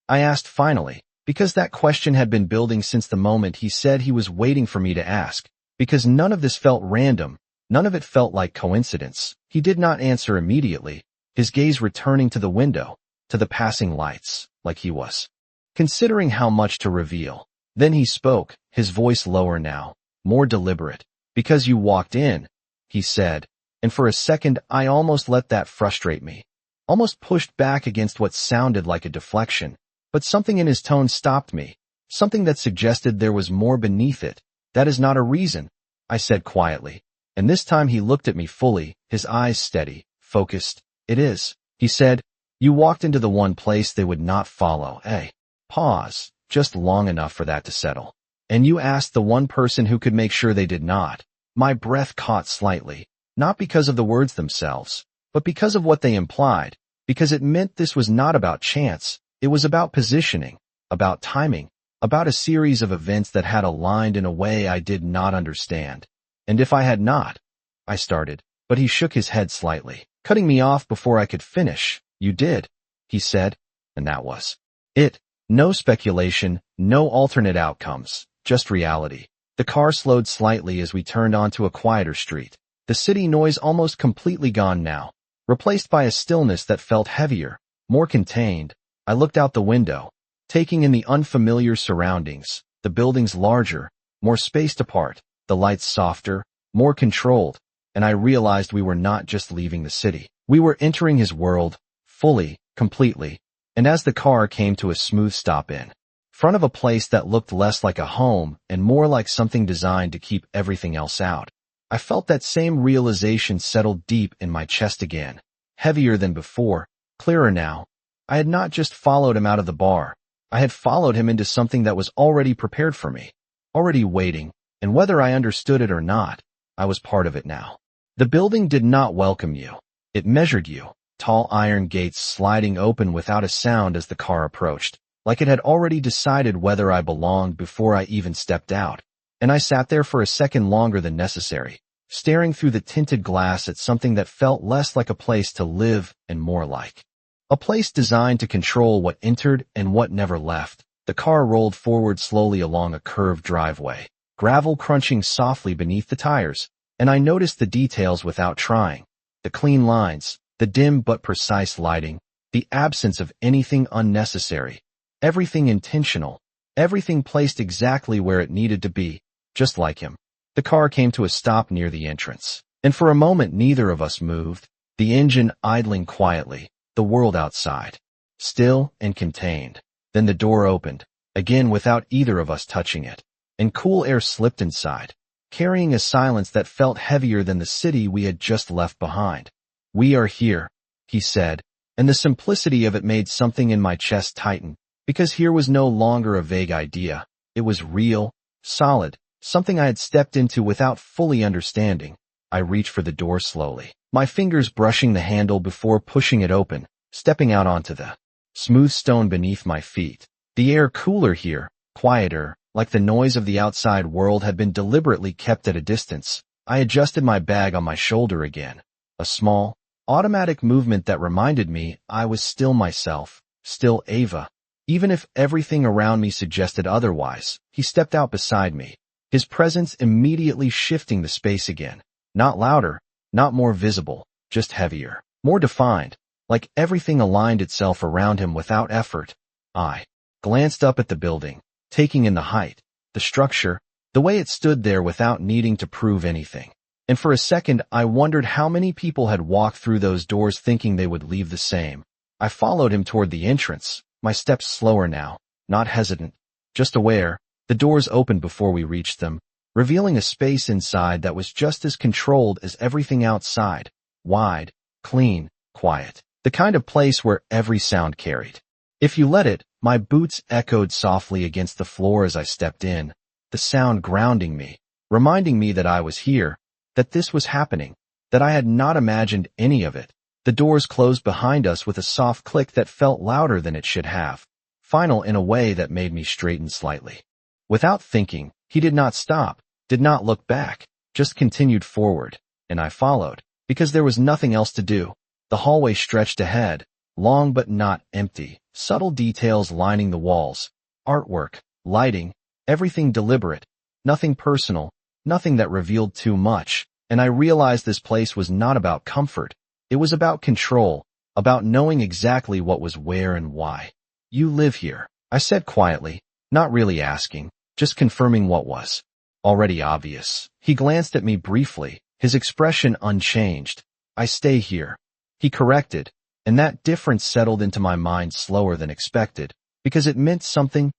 I asked finally, Because that question had been building since the moment he said he was waiting for me to ask. Because none of this felt random. None of it felt like coincidence. He did not answer immediately, his gaze returning to the window, to the passing lights, like he was considering how much to reveal. Then he spoke, his voice lower now, more deliberate. Because you walked in, he said, and for a second I almost let that frustrate me. Almost pushed back against what sounded like a deflection. But something in his tone stopped me, something that suggested there was more beneath it. That is not a reason, I said quietly. And this time he looked at me fully, his eyes steady, focused. It is, he said. You walked into the one place they would not follow, eh? Pause, just long enough for that to settle. And you asked the one person who could make sure they did not. My breath caught slightly, not because of the words themselves, but because of what they implied, because it meant this was not about chance. It was about positioning, about timing, about a series of events that had aligned in a way I did not understand. And if I had not, I started, but he shook his head slightly, cutting me off before I could finish. You did, he said, and that was it. No speculation, no alternate outcomes, just reality. The car slowed slightly as we turned onto a quieter street. The city noise almost completely gone now, replaced by a stillness that felt heavier, more contained. I looked out the window, taking in the unfamiliar surroundings, the buildings larger, more spaced apart, the lights softer, more controlled, and I realized we were not just leaving the city. We were entering his world, fully, completely, and as the car came to a smooth stop in front of a place that looked less like a home and more like something designed to keep everything else out, I felt that same realization settle deep in my chest again, heavier than before, clearer now. I had not just followed him out of the bar. I had followed him into something that was already prepared for me, already waiting, and whether I understood it or not, I was part of it now. The building did not welcome you. It measured you, tall iron gates sliding open without a sound as the car approached, like it had already decided whether I belonged before I even stepped out. And I sat there for a second longer than necessary, staring through the tinted glass at something that felt less like a place to live and more like a place designed to control what entered and what never left. The car rolled forward slowly along a curved driveway, gravel crunching softly beneath the tires, and I noticed the details without trying. The clean lines, the dim but precise lighting, the absence of anything unnecessary, everything intentional, everything placed exactly where it needed to be, just like him. The car came to a stop near the entrance, and for a moment neither of us moved, the engine idling quietly, the world outside, still and contained. Then the door opened, again without either of us touching it, and cool air slipped inside, carrying a silence that felt heavier than the city we had just left behind. We are here, he said, and the simplicity of it made something in my chest tighten, because here was no longer a vague idea. It was real, solid, something I had stepped into without fully understanding. I reached for the door slowly, my fingers brushing the handle before pushing it open, stepping out onto the smooth stone beneath my feet. The air cooler here, quieter, like the noise of the outside world had been deliberately kept at a distance. I adjusted my bag on my shoulder again, a small, automatic movement that reminded me I was still myself, still Ava. Even if everything around me suggested otherwise, he stepped out beside me, his presence immediately shifting the space again. Not louder, not more visible, just heavier, more defined, like everything aligned itself around him without effort. I glanced up at the building, taking in the height, the structure, the way it stood there without needing to prove anything. And for a second I wondered how many people had walked through those doors thinking they would leave the same. I followed him toward the entrance, my steps slower now, not hesitant, just aware. The doors opened before we reached them, revealing a space inside that was just as controlled as everything outside, wide, clean, quiet, the kind of place where every sound carried. If you let it, my boots echoed softly against the floor as I stepped in, the sound grounding me, reminding me that I was here, that this was happening, that I had not imagined any of it. The doors closed behind us with a soft click that felt louder than it should have, final in a way that made me straighten slightly. Without thinking, he did not stop, did not look back, just continued forward, and I followed, because there was nothing else to do. The hallway stretched ahead, long but not empty, subtle details lining the walls, artwork, lighting, everything deliberate, nothing personal, nothing that revealed too much, and I realized this place was not about comfort. It was about control, about knowing exactly what was where and why. You live here, I said quietly, not really asking, just confirming what was already obvious. He glanced at me briefly, his expression unchanged. I stay here, he corrected, and that difference settled into my mind slower than expected, because it meant something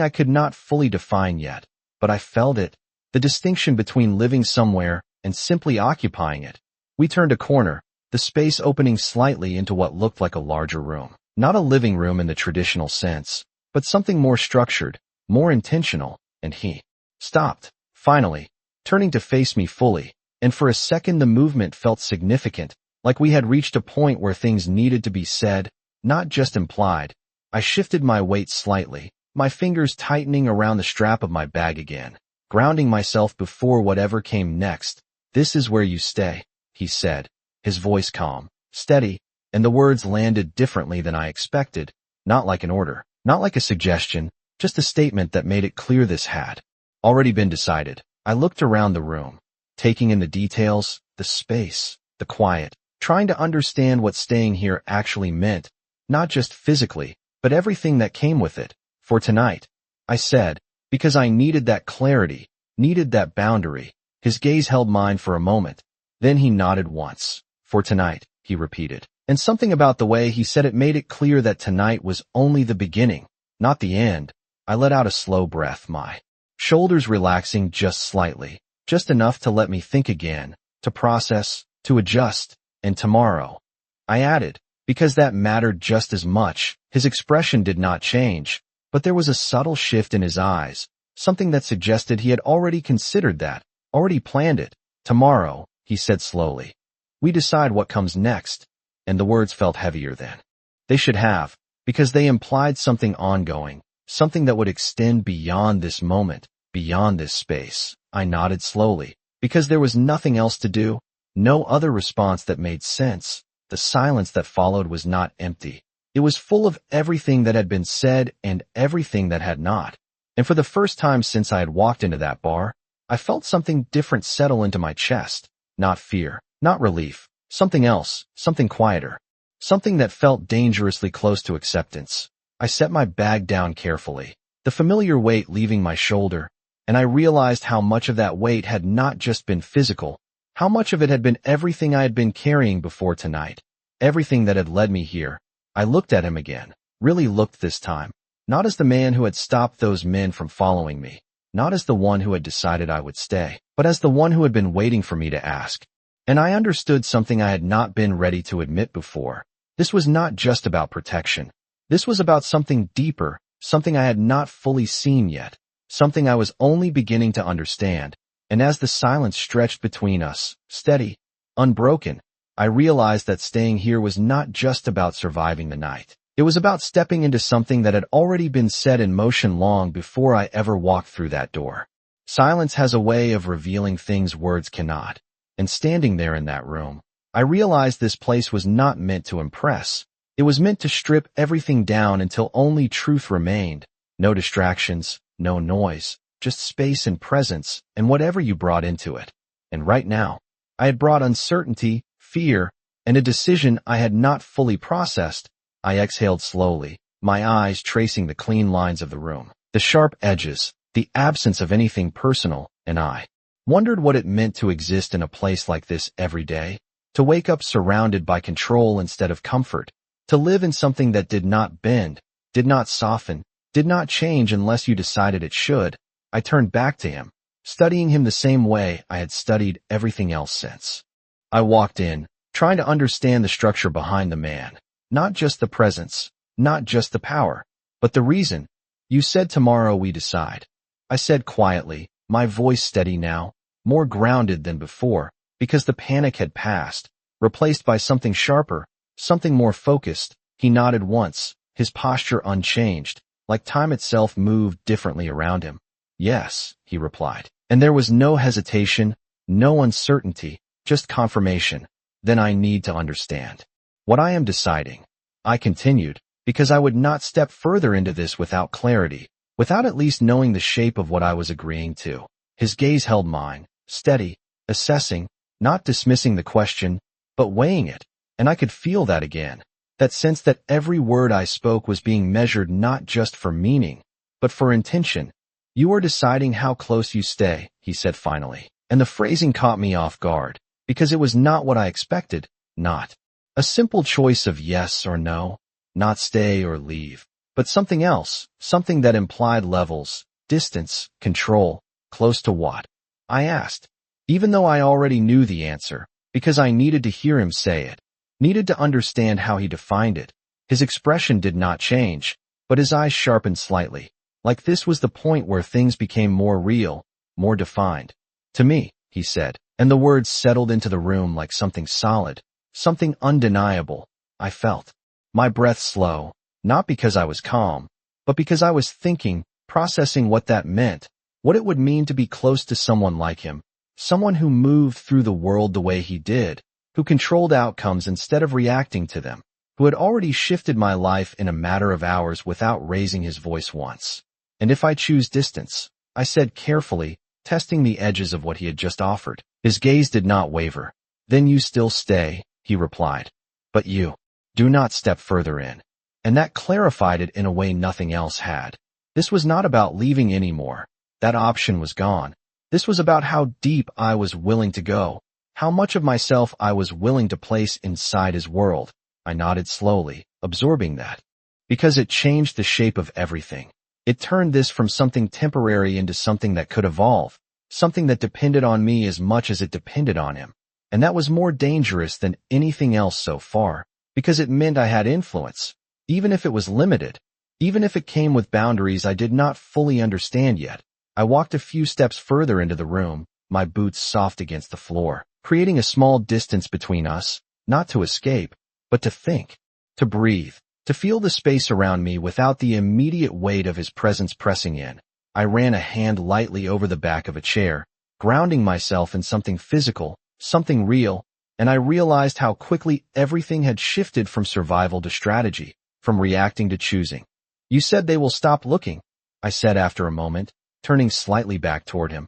I could not fully define yet, but I felt it, the distinction between living somewhere and simply occupying it. We turned a corner, the space opening slightly into what looked like a larger room. Not a living room in the traditional sense, but something more structured, more intentional, and he stopped, finally, turning to face me fully, and for a second the movement felt significant, like we had reached a point where things needed to be said, not just implied. I shifted my weight slightly, my fingers tightening around the strap of my bag again, grounding myself before whatever came next. This is where you stay, he said, his voice calm, steady, and the words landed differently than I expected, not like an order, not like a suggestion, just a statement that made it clear this had already been decided. I looked around the room, taking in the details, the space, the quiet, trying to understand what staying here actually meant, not just physically, but everything that came with it. For tonight, I said, because I needed that clarity, needed that boundary. His gaze held mine for a moment. Then he nodded once. For tonight, he repeated. And something about the way he said it made it clear that tonight was only the beginning, not the end. I let out a slow breath, my shoulders relaxing just slightly, just enough to let me think again, to process, to adjust. And tomorrow, I added, because that mattered just as much. His expression did not change, but there was a subtle shift in his eyes, something that suggested he had already considered that, already planned it. Tomorrow, he said slowly, we decide what comes next. And the words felt heavier than they should have, because they implied something ongoing, something that would extend beyond this moment, beyond this space. I nodded slowly, because there was nothing else to do, no other response that made sense. The silence that followed was not empty. It was full of everything that had been said and everything that had not. And for the first time since I had walked into that bar, I felt something different settle into my chest. Not fear, not relief. Something else, something quieter, something that felt dangerously close to acceptance. I set my bag down carefully, the familiar weight leaving my shoulder, and I realized how much of that weight had not just been physical, how much of it had been everything I had been carrying before tonight, everything that had led me here. I looked at him again, really looked this time, not as the man who had stopped those men from following me, not as the one who had decided I would stay, but as the one who had been waiting for me to ask. And I understood something I had not been ready to admit before. This was not just about protection. This was about something deeper, something I had not fully seen yet, something I was only beginning to understand. And as the silence stretched between us, steady, unbroken, I realized that staying here was not just about surviving the night. It was about stepping into something that had already been set in motion long before I ever walked through that door. Silence has a way of revealing things words cannot. And standing there in that room, I realized this place was not meant to impress. It was meant to strip everything down until only truth remained. No distractions, no noise, just space and presence, and whatever you brought into it. And right now, I had brought uncertainty, fear, and a decision I had not fully processed. I exhaled slowly, my eyes tracing the clean lines of the room, the sharp edges, the absence of anything personal, and I wondered what it meant to exist in a place like this every day, to wake up surrounded by control instead of comfort, to live in something that did not bend, did not soften, did not change unless you decided it should. I turned back to him, studying him the same way I had studied everything else since. I walked in, trying to understand the structure behind the man, not just the presence, not just the power, but the reason. You said tomorrow we decide. I said quietly, my voice steady now, more grounded than before, because the panic had passed, replaced by something sharper, something more focused. He nodded once, his posture unchanged, like time itself moved differently around him. Yes, he replied. And there was no hesitation, no uncertainty, just confirmation. Then I need to understand what I am deciding. I continued, because I would not step further into this without clarity. without at least knowing the shape of what I was agreeing to. His gaze held mine, steady, assessing, not dismissing the question, but weighing it, and I could feel that again. That sense that every word I spoke was being measured not just for meaning, but for intention. "You are deciding how close you stay," he said finally. And the phrasing caught me off guard, because it was not what I expected, not a simple choice of yes or no, not stay or leave, but something else, something that implied levels, distance, control. "Close to what?" I asked, even though I already knew the answer, because I needed to hear him say it, needed to understand how he defined it. His expression did not change, but his eyes sharpened slightly, like this was the point where things became more real, more defined. "To me," he said, and the words settled into the room like something solid, something undeniable. I felt my breath slow, not because I was calm, but because I was thinking, processing what that meant, what it would mean to be close to someone like him, someone who moved through the world the way he did, who controlled outcomes instead of reacting to them, who had already shifted my life in a matter of hours without raising his voice once. "And if I choose distance," I said carefully, testing the edges of what he had just offered. His gaze did not waver. "Then you still stay," he replied. "But you do not step further in." And that clarified it in a way nothing else had. This was not about leaving anymore. That option was gone. This was about how deep I was willing to go, how much of myself I was willing to place inside his world. I nodded slowly, absorbing that, because it changed the shape of everything. It turned this from something temporary into something that could evolve, something that depended on me as much as it depended on him. And that was more dangerous than anything else so far, because it meant I had influence, even if it was limited, even if it came with boundaries I did not fully understand yet. I walked a few steps further into the room, my boots soft against the floor, creating a small distance between us, not to escape, but to think, to breathe, to feel the space around me without the immediate weight of his presence pressing in. I ran a hand lightly over the back of a chair, grounding myself in something physical, something real, and I realized how quickly everything had shifted from survival to strategy, from reacting to choosing. "You said they will stop looking," I said after a moment, turning slightly back toward him.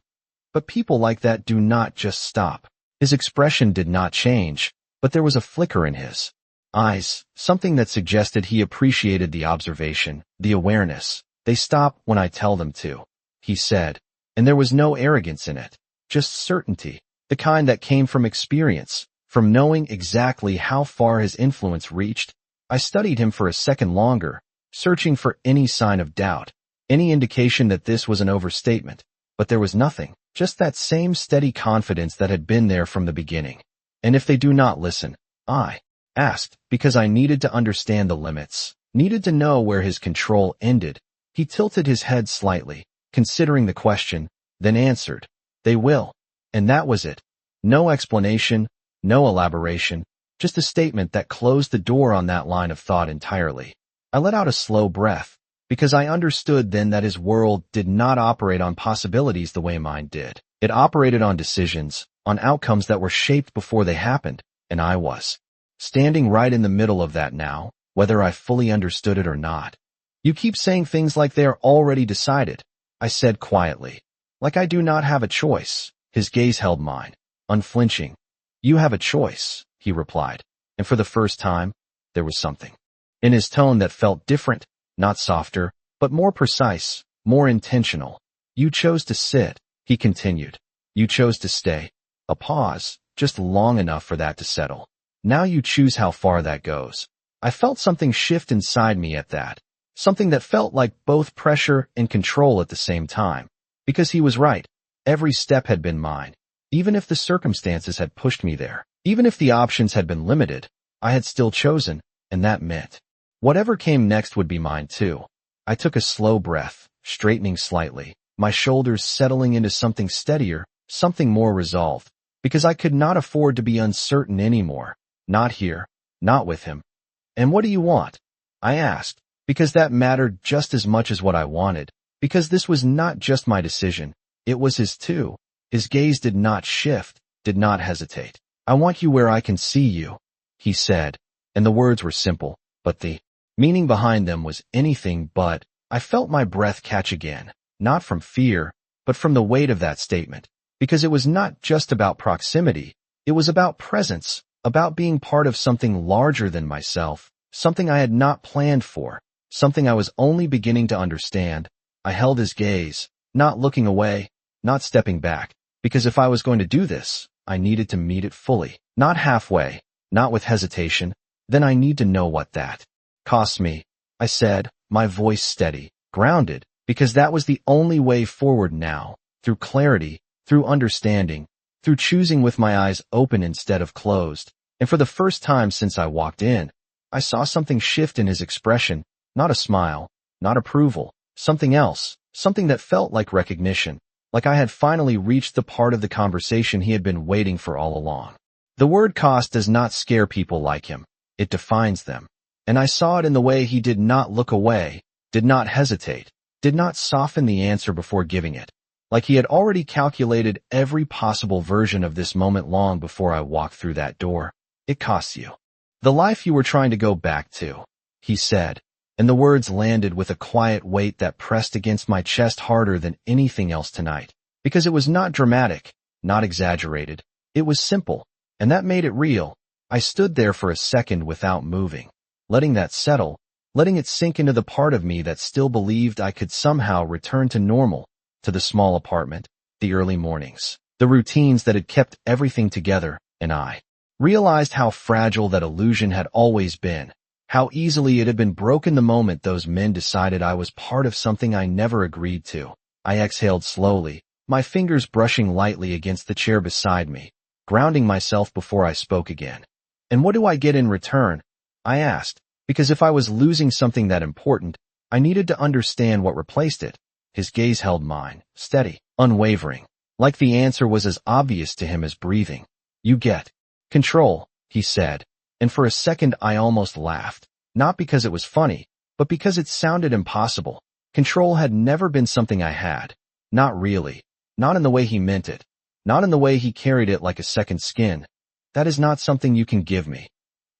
"But people like that do not just stop." His expression did not change, but there was a flicker in his eyes, something that suggested he appreciated the observation, the awareness. "They stop when I tell them to," he said, and there was no arrogance in it, just certainty, the kind that came from experience, from knowing exactly how far his influence reached. I studied him for a second longer, searching for any sign of doubt, any indication that this was an overstatement, but there was nothing, just that same steady confidence that had been there from the beginning. "And if they do not listen?" I asked, because I needed to understand the limits, needed to know where his control ended. He tilted his head slightly, considering the question, then answered, "They will." And that was it. No explanation, no elaboration, just a statement that closed the door on that line of thought entirely. I let out a slow breath, because I understood then that his world did not operate on possibilities the way mine did. It operated on decisions, on outcomes that were shaped before they happened, and I was standing right in the middle of that now, whether I fully understood it or not. "You keep saying things like they are already decided," I said quietly. "Like I do not have a choice." His gaze held mine, unflinching. "You have a choice," he replied, and for the first time, there was something in his tone that felt different, not softer, but more precise, more intentional. "You chose to sit," he continued. "You chose to stay." A pause, just long enough for that to settle. "Now you choose how far that goes." I felt something shift inside me at that, something that felt like both pressure and control at the same time. Because he was right. Every step had been mine. Even if the circumstances had pushed me there, even if the options had been limited, I had still chosen, and that meant whatever came next would be mine too. I took a slow breath, straightening slightly, my shoulders settling into something steadier, something more resolved, because I could not afford to be uncertain anymore. Not here, not with him. "And what do you want?" I asked, because that mattered just as much as what I wanted, because this was not just my decision, it was his too. His gaze did not shift, did not hesitate. "I want you where I can see you," he said, and the words were simple, but the meaning behind them was anything but. I felt my breath catch again, not from fear, but from the weight of that statement. Because it was not just about proximity, it was about presence, about being part of something larger than myself, something I had not planned for, something I was only beginning to understand. I held his gaze, not looking away, not stepping back, because if I was going to do this, I needed to meet it fully, not halfway, not with hesitation. Then I need to know what that costs me, I said, my voice steady, grounded, because that was the only way forward now, through clarity, through understanding, through choosing with my eyes open instead of closed. And for the first time since I walked in, I saw something shift in his expression, not a smile, not approval, something else, something that felt like recognition, like I had finally reached the part of the conversation he had been waiting for all along. The word cost does not scare people like him. It defines them. And I saw it in the way he did not look away, did not hesitate, did not soften the answer before giving it. Like he had already calculated every possible version of this moment long before I walked through that door. It costs you the life you were trying to go back to, he said, and the words landed with a quiet weight that pressed against my chest harder than anything else tonight. Because it was not dramatic, not exaggerated. It was simple, and that made it real. I stood there for a second without moving, letting that settle, letting it sink into the part of me that still believed I could somehow return to normal, to the small apartment, the early mornings, the routines that had kept everything together, and I realized how fragile that illusion had always been, how easily it had been broken the moment those men decided I was part of something I never agreed to. I exhaled slowly, my fingers brushing lightly against the chair beside me, grounding myself before I spoke again. And what do I get in return? I asked, because if I was losing something that important, I needed to understand what replaced it. His gaze held mine, steady, unwavering, like the answer was as obvious to him as breathing. You get control, he said, and for a second I almost laughed, not because it was funny, but because it sounded impossible. Control had never been something I had. Not really. Not in the way he meant it. Not in the way he carried it like a second skin. That is not something you can give me,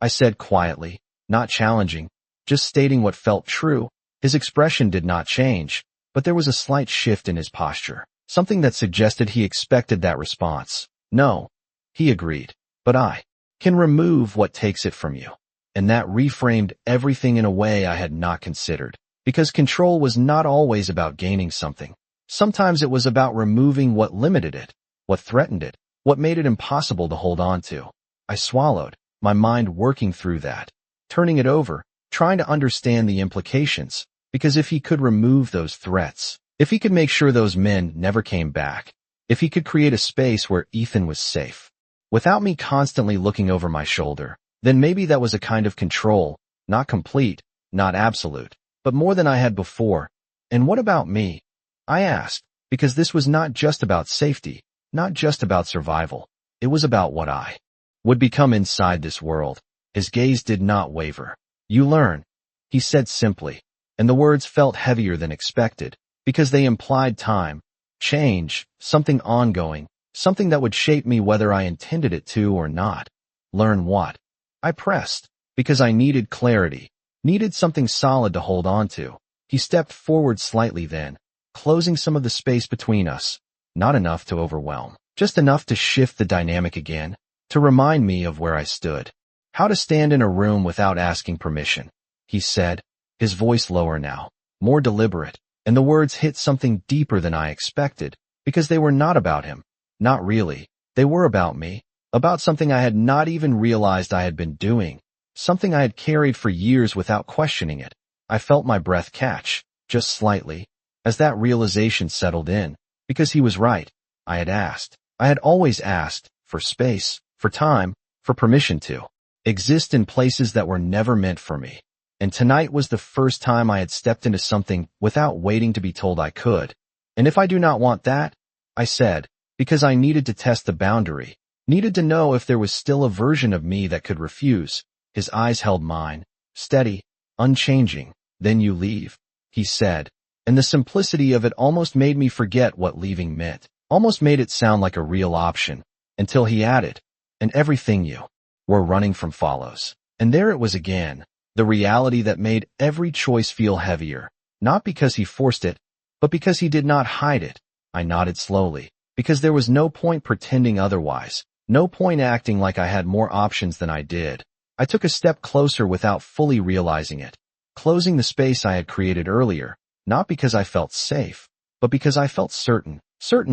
I said quietly, not challenging, just stating what felt true. His expression did not change, but there was a slight shift in his posture, something that suggested he expected that response. No, he agreed, but I can remove what takes it from you. And that reframed everything in a way I had not considered, because control was not always about gaining something. Sometimes it was about removing what limited it, what threatened it, what made it impossible to hold on to. I swallowed, my mind working through that, turning it over, trying to understand the implications, because if he could remove those threats, if he could make sure those men never came back, if he could create a space where Ethan was safe, without me constantly looking over my shoulder, then maybe that was a kind of control, not complete, not absolute, but more than I had before. And what about me? I asked, because this was not just about safety, not just about survival. It was about what I would become inside this world. His gaze did not waver. You learn, he said simply, and the words felt heavier than expected, because they implied time, change, something ongoing, something that would shape me whether I intended it to or not. Learn what? I pressed, because I needed clarity, needed something solid to hold on to. He stepped forward slightly then, closing some of the space between us. Not enough to overwhelm, just enough to shift the dynamic again, to remind me of where I stood. How to stand in a room without asking permission, he said, his voice lower now, more deliberate, and the words hit something deeper than I expected, because they were not about him. Not really. They were about me, about something I had not even realized I had been doing, something I had carried for years without questioning it. I felt my breath catch, just slightly, as that realization settled in. Because he was right. I had asked. I had always asked for space, for time, for permission to exist in places that were never meant for me. And tonight was the first time I had stepped into something without waiting to be told I could. And if I do not want that, I said, because I needed to test the boundary, needed to know if there was still a version of me that could refuse. His eyes held mine, steady, unchanging. Then you leave, he said. And the simplicity of it almost made me forget what leaving meant, almost made it sound like a real option, until he added, and everything you were running from follows. And there it was again, the reality that made every choice feel heavier, Not because he forced it, but because he did not hide it. I nodded slowly, because there was no point pretending otherwise, no point acting like I had more options than I did. I took a step closer without fully realizing it, closing the space I had created earlier, not because I felt safe, but because I felt certain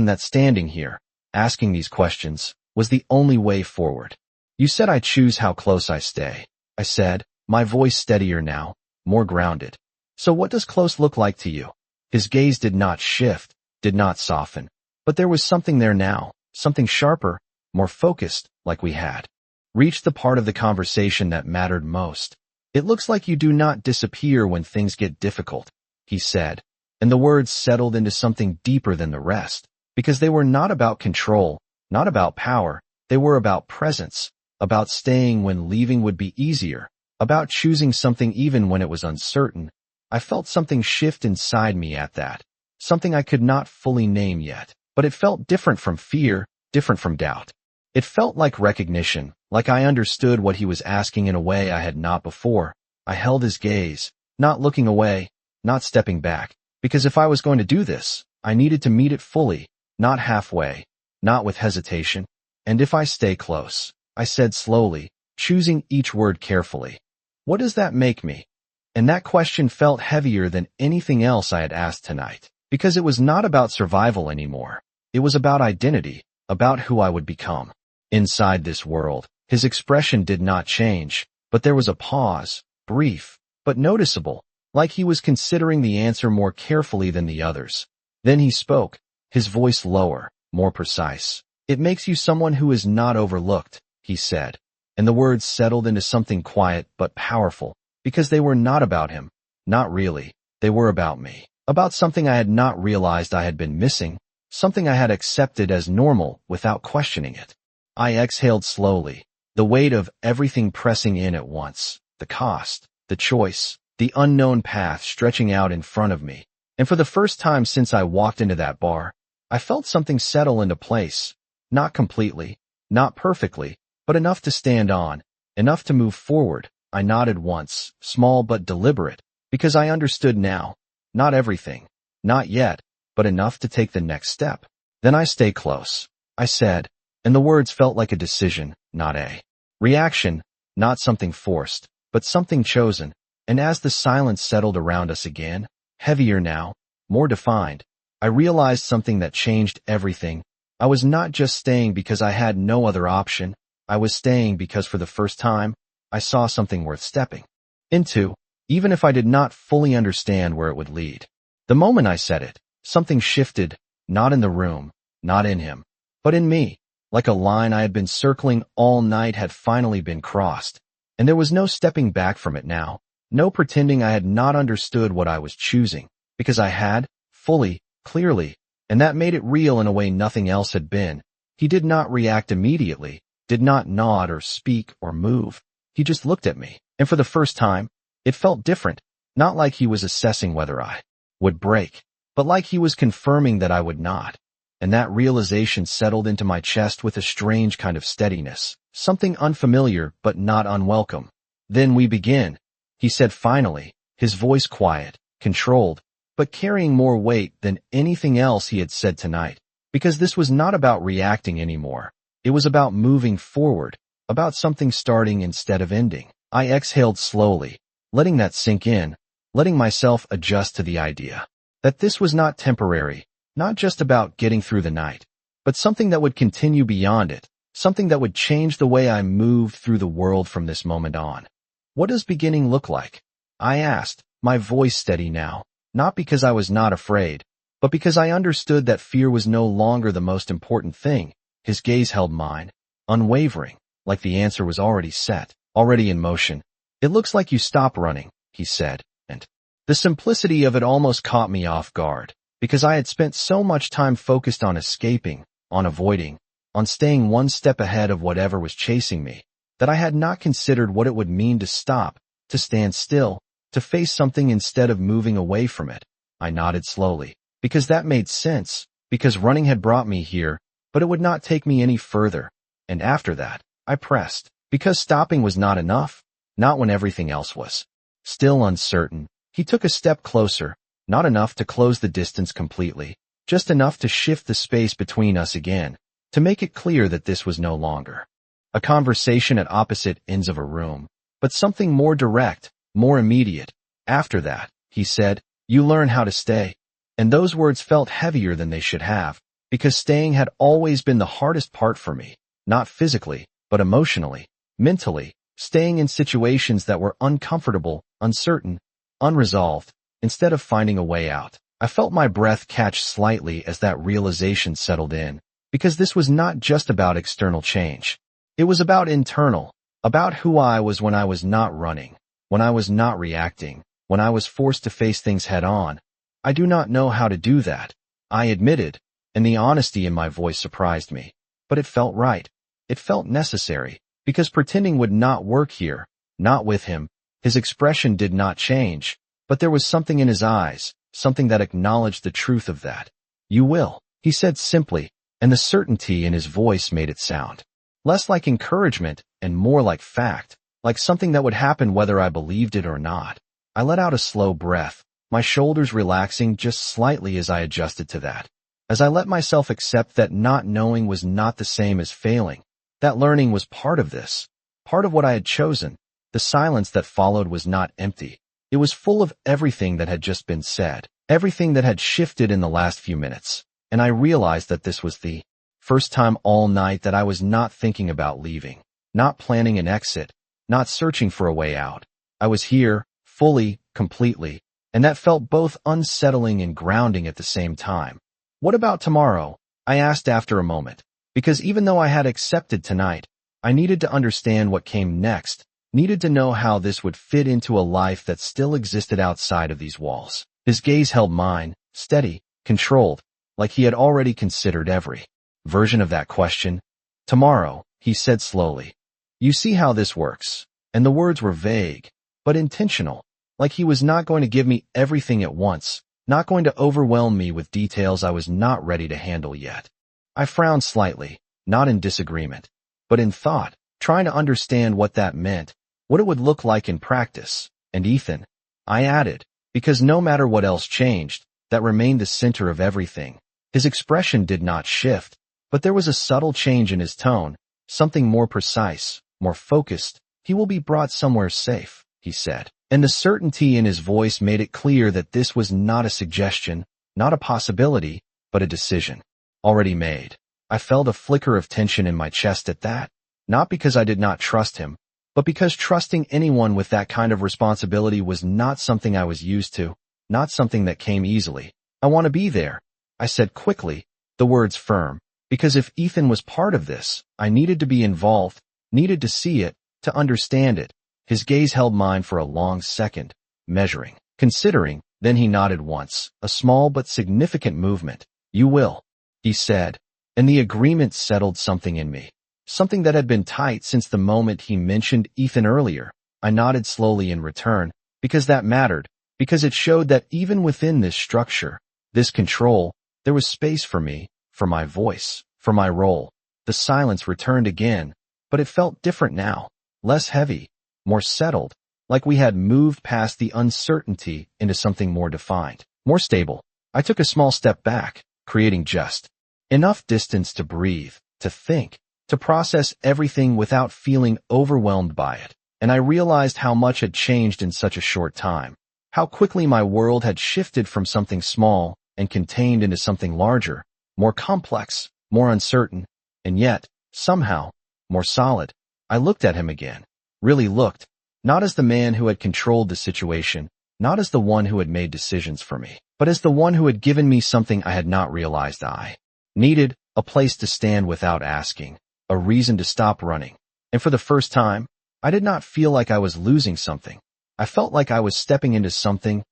that standing here, asking these questions, was the only way forward. You said I choose how close I stay, I said, my voice steadier now, more grounded. So what does close look like to you? His gaze did not shift, did not soften, but there was something there now, something sharper, more focused, like we had reached the part of the conversation that mattered most. It looks like you do not disappear when things get difficult, he said, and the words settled into something deeper than the rest, because they were not about control, not about power, they were about presence, about staying when leaving would be easier, about choosing something even when it was uncertain. I felt something shift inside me at that, something I could not fully name yet, but it felt different from fear, different from doubt. It felt like recognition, like I understood what he was asking in a way I had not before. I held his gaze, not looking away, not stepping back, because if I was going to do this, I needed to meet it fully, not halfway, not with hesitation. And if I stay close, I said slowly, choosing each word carefully, what does that make me? And that question felt heavier than anything else I had asked tonight, because it was not about survival anymore. It was about identity, about who I would become. Inside this world, his expression did not change, but there was a pause, brief, but noticeable, like he was considering the answer more carefully than the others. Then he spoke, his voice lower, more precise. It makes you someone who is not overlooked, he said, and the words settled into something quiet but powerful, because they were not about him, not really, they were about me, about something I had not realized I had been missing, something I had accepted as normal without questioning it. I exhaled slowly, the weight of everything pressing in at once, the cost, the choice, the unknown path stretching out in front of me, and for the first time since I walked into that bar, I felt something settle into place, not completely, not perfectly, but enough to stand on, enough to move forward. I nodded once, small but deliberate, because I understood now, not everything, not yet, but enough to take the next step. Then I stay close, I said, and the words felt like a decision, not a reaction, not something forced, but something chosen. And as the silence settled around us again, heavier now, more defined, I realized something that changed everything. I was not just staying because I had no other option. I was staying because for the first time, I saw something worth stepping into, even if I did not fully understand where it would lead. The moment I said it, something shifted, not in the room, not in him, but in me, like a line I had been circling all night had finally been crossed, and there was no stepping back from it now, no pretending I had not understood what I was choosing, because I had, fully, clearly, and that made it real in a way nothing else had been. He did not react immediately, did not nod or speak or move. He just looked at me, and for the first time, it felt different, not like he was assessing whether I would break, but like he was confirming that I would not. And that realization settled into my chest with a strange kind of steadiness, something unfamiliar but not unwelcome. Then we begin, he said finally, his voice quiet, controlled, but carrying more weight than anything else he had said tonight, because this was not about reacting anymore. It was about moving forward, about something starting instead of ending. I exhaled slowly, letting that sink in, letting myself adjust to the idea that this was not temporary, not just about getting through the night, but something that would continue beyond it, something that would change the way I moved through the world from this moment on. What does beginning look like? I asked, my voice steady now, not because I was not afraid, but because I understood that fear was no longer the most important thing. His gaze held mine, unwavering, like the answer was already set, already in motion. It looks like you stop running, he said, and the simplicity of it almost caught me off guard, because I had spent so much time focused on escaping, on avoiding, on staying one step ahead of whatever was chasing me, that I had not considered what it would mean to stop, to stand still, to face something instead of moving away from it. I nodded slowly, because that made sense, because running had brought me here, but it would not take me any further. And after that, I pressed, because stopping was not enough, not when everything else was. Still uncertain, he took a step closer, not enough to close the distance completely, just enough to shift the space between us again, to make it clear that this was no longer a conversation at opposite ends of a room, but something more direct, more immediate. After that, he said, you learn how to stay. And those words felt heavier than they should have, because staying had always been the hardest part for me, not physically, but emotionally, mentally, staying in situations that were uncomfortable, uncertain, unresolved, instead of finding a way out. I felt my breath catch slightly as that realization settled in, because this was not just about external change. It was about internal, about who I was when I was not running, when I was not reacting, when I was forced to face things head on. I do not know how to do that, I admitted, and the honesty in my voice surprised me. But it felt right. It felt necessary, because pretending would not work here, not with him. His expression did not change, but there was something in his eyes, something that acknowledged the truth of that. You will, he said simply, and the certainty in his voice made it sound less like encouragement and more like fact, like something that would happen whether I believed it or not. I let out a slow breath, my shoulders relaxing just slightly as I adjusted to that. As I let myself accept that not knowing was not the same as failing, that learning was part of this, part of what I had chosen. The silence that followed was not empty. It was full of everything that had just been said, everything that had shifted in the last few minutes. And I realized that this was the first time all night that I was not thinking about leaving, not planning an exit, not searching for a way out. I was here, fully, completely, and that felt both unsettling and grounding at the same time. What about tomorrow? I asked after a moment, because even though I had accepted tonight, I needed to understand what came next, needed to know how this would fit into a life that still existed outside of these walls. His gaze held mine, steady, controlled, like he had already considered every version of that question. Tomorrow, he said slowly. You see how this works. And the words were vague, but intentional, like he was not going to give me everything at once, not going to overwhelm me with details I was not ready to handle yet. I frowned slightly, not in disagreement, but in thought, trying to understand what that meant, what it would look like in practice. And Ethan, I added, because no matter what else changed, that remained the center of everything. His expression did not shift, but there was a subtle change in his tone, something more precise, more focused. He will be brought somewhere safe, he said. And the certainty in his voice made it clear that this was not a suggestion, not a possibility, but a decision already made. I felt a flicker of tension in my chest at that, not because I did not trust him, but because trusting anyone with that kind of responsibility was not something I was used to, not something that came easily. I want to be there, I said quickly, the words firm, because if Ethan was part of this, I needed to be involved, needed to see it, to understand it. His gaze held mine for a long second, measuring, considering, then he nodded once, a small but significant movement. You will, he said, and the agreement settled something in me, something that had been tight since the moment he mentioned Ethan earlier. I nodded slowly in return, because that mattered, because it showed that even within this structure, this control, there was space for me, for my voice, for my role. The silence returned again, but it felt different now, less heavy, more settled, like we had moved past the uncertainty into something more defined, more stable. I took a small step back, creating just enough distance to breathe, to think, to process everything without feeling overwhelmed by it. And I realized how much had changed in such a short time, how quickly my world had shifted from something small and contained into something larger, more complex, more uncertain, and yet, somehow, more solid. I looked at him again, really looked, not as the man who had controlled the situation, not as the one who had made decisions for me, but as the one who had given me something I had not realized I needed, a place to stand without asking, a reason to stop running. And for the first time, I did not feel like I was losing something. I felt like I was stepping into something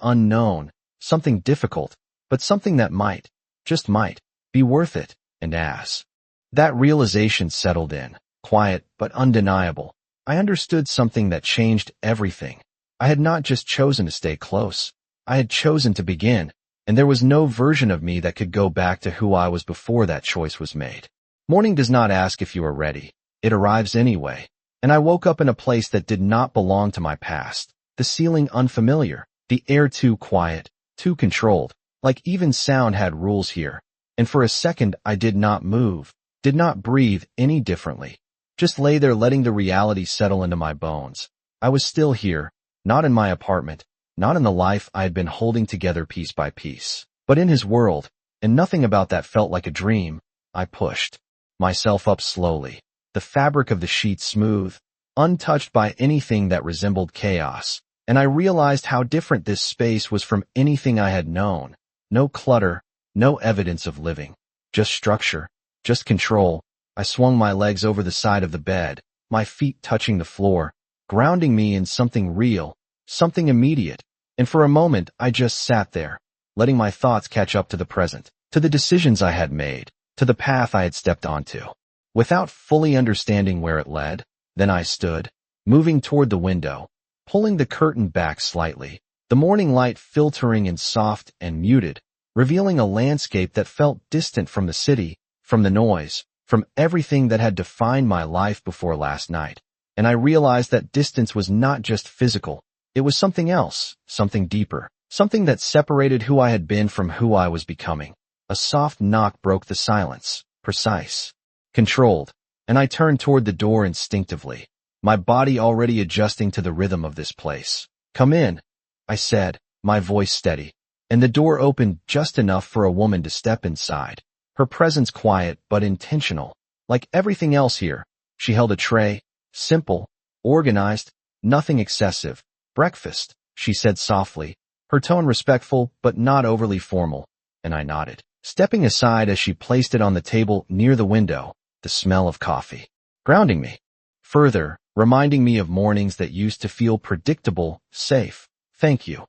unknown, something difficult, but something that might, just might, be worth it. And as that realization settled in, quiet but undeniable, I understood something that changed everything. I had not just chosen to stay close. I had chosen to begin, and there was no version of me that could go back to who I was before that choice was made. Morning does not ask if you are ready. It arrives anyway. And I woke up in a place that did not belong to my past, the ceiling unfamiliar, The air too quiet, too controlled, like even sound had rules here. And for a second I did not move, did not breathe any differently. Just lay there letting the reality settle into my bones. I was still here, not in my apartment, not in the life I had been holding together piece by piece, but in his world, and nothing about that felt like a dream. I pushed myself up slowly, the fabric of the sheet smooth, untouched by anything that resembled chaos, and I realized how different this space was from anything I had known. No clutter, no evidence of living, just structure, just control. I swung my legs over the side of the bed, my feet touching the floor, grounding me in something real, something immediate, and for a moment I just sat there, letting my thoughts catch up to the present, to the decisions I had made, to the path I had stepped onto. Without fully understanding where it led, then I stood, moving toward the window, pulling the curtain back slightly, the morning light filtering in soft and muted, revealing a landscape that felt distant from the city, from the noise, from everything that had defined my life before last night. And I realized that distance was not just physical. It was something else, something deeper, something that separated who I had been from who I was becoming. A soft knock broke the silence, precise, controlled, and I turned toward the door instinctively, my body already adjusting to the rhythm of this place. "Come in," I said, my voice steady, and the door opened just enough for a woman to step inside. Her presence quiet but intentional. Like everything else here, she held a tray, simple, organized, nothing excessive. "Breakfast," she said softly, her tone respectful but not overly formal, and I nodded, stepping aside as she placed it on the table near the window, the smell of coffee, grounding me, further, reminding me of mornings that used to feel predictable, safe. "Thank you,"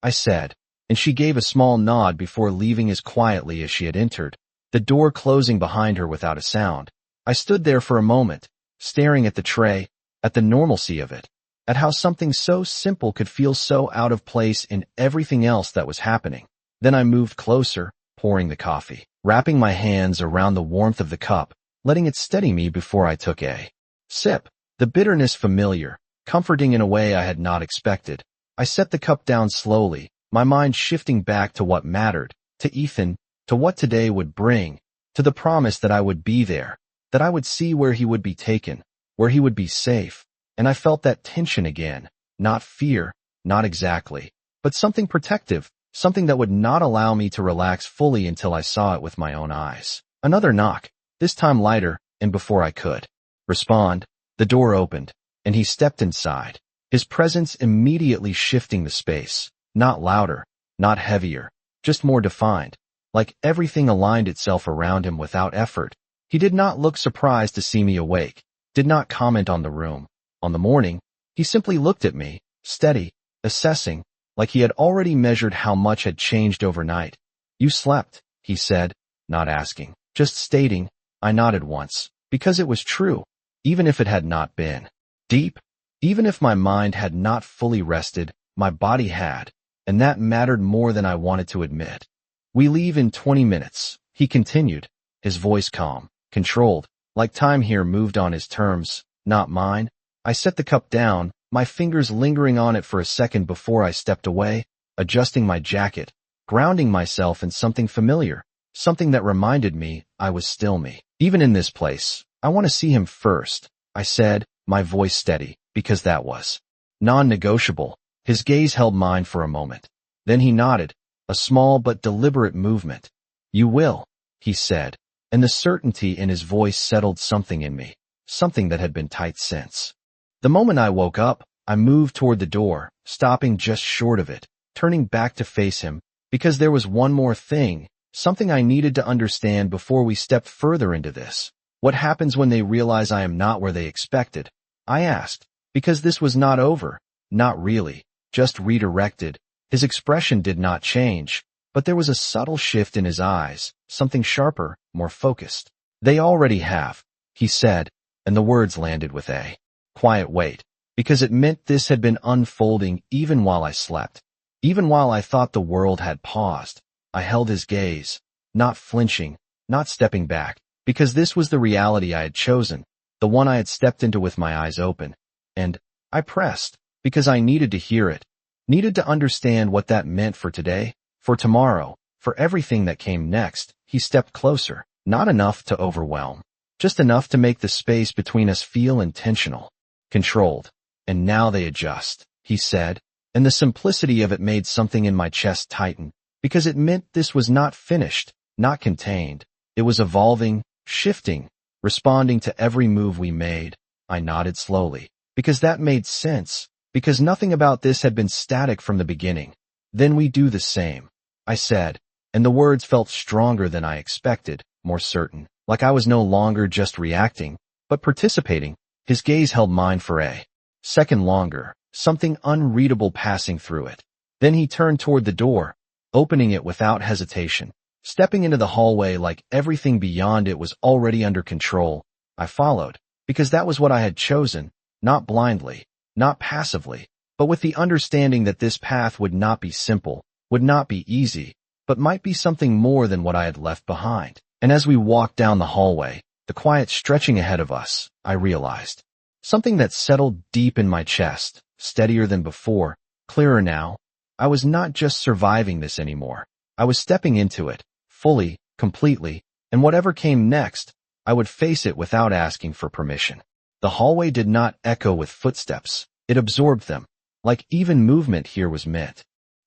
I said, and she gave a small nod before leaving as quietly as she had entered, the door closing behind her without a sound. I stood there for a moment, staring at the tray, at the normalcy of it, at how something so simple could feel so out of place in everything else that was happening. Then I moved closer, pouring the coffee, wrapping my hands around the warmth of the cup, letting it steady me before I took a sip. The bitterness familiar, comforting in a way I had not expected. I set the cup down slowly, my mind shifting back to what mattered, to Ethan, to what today would bring, to the promise that I would be there, that I would see where he would be taken, where he would be safe. And I felt that tension again, not fear, not exactly, but something protective, something that would not allow me to relax fully until I saw it with my own eyes. Another knock, this time lighter, and before I could respond, the door opened, and he stepped inside, his presence immediately shifting the space, not louder, not heavier, just more defined, like everything aligned itself around him without effort. He did not look surprised to see me awake, did not comment on the room, on the morning. He simply looked at me, steady, assessing, like he had already measured how much had changed overnight. "You slept," he said, not asking, just stating. I nodded once, because it was true, even if it had not been deep, even if my mind had not fully rested, my body had, and that mattered more than I wanted to admit. "We leave in 20 minutes, he continued, his voice calm, controlled, like time here moved on his terms, not mine. I set the cup down, my fingers lingering on it for a second before I stepped away, adjusting my jacket, grounding myself in something familiar, something that reminded me I was still me. "Even in this place, I want to see him first," I said, my voice steady, because that was non-negotiable. His gaze held mine for a moment. Then he nodded, a small but deliberate movement. "You will," he said, and the certainty in his voice settled something in me, something that had been tight since. The moment I woke up, I moved toward the door, stopping just short of it, turning back to face him, because there was one more thing, something I needed to understand before we stepped further into this. "What happens when they realize I am not where they expected?" I asked, because this was not over, not really, just redirected. His expression did not change, but there was a subtle shift in his eyes, something sharper, more focused. "They already have," he said, and the words landed with a quiet weight, because it meant this had been unfolding even while I slept. Even while I thought the world had paused, I held his gaze, not flinching, not stepping back, because this was the reality I had chosen, the one I had stepped into with my eyes open. And I pressed, because I needed to hear it. Needed to understand what that meant for today, for tomorrow, for everything that came next. He stepped closer, not enough to overwhelm, just enough to make the space between us feel intentional, controlled. And now they adjust, he said, and the simplicity of it made something in my chest tighten, because it meant this was not finished, not contained. It was evolving, shifting, responding to every move we made. I nodded slowly, because that made sense, because nothing about this had been static from the beginning. Then we do the same, I said, and the words felt stronger than I expected, more certain, like I was no longer just reacting, but participating. His gaze held mine for a second longer, something unreadable passing through it. Then he turned toward the door, opening it without hesitation, stepping into the hallway like everything beyond it was already under control. I followed, because that was what I had chosen, not blindly, not passively, but with the understanding that this path would not be simple, would not be easy, but might be something more than what I had left behind. And as we walked down the hallway, the quiet stretching ahead of us, I realized something that settled deep in my chest, steadier than before, clearer now. I was not just surviving this anymore. I was stepping into it, fully, completely, and whatever came next, I would face it without asking for permission. The hallway did not echo with footsteps. It absorbed them, like even movement here was meant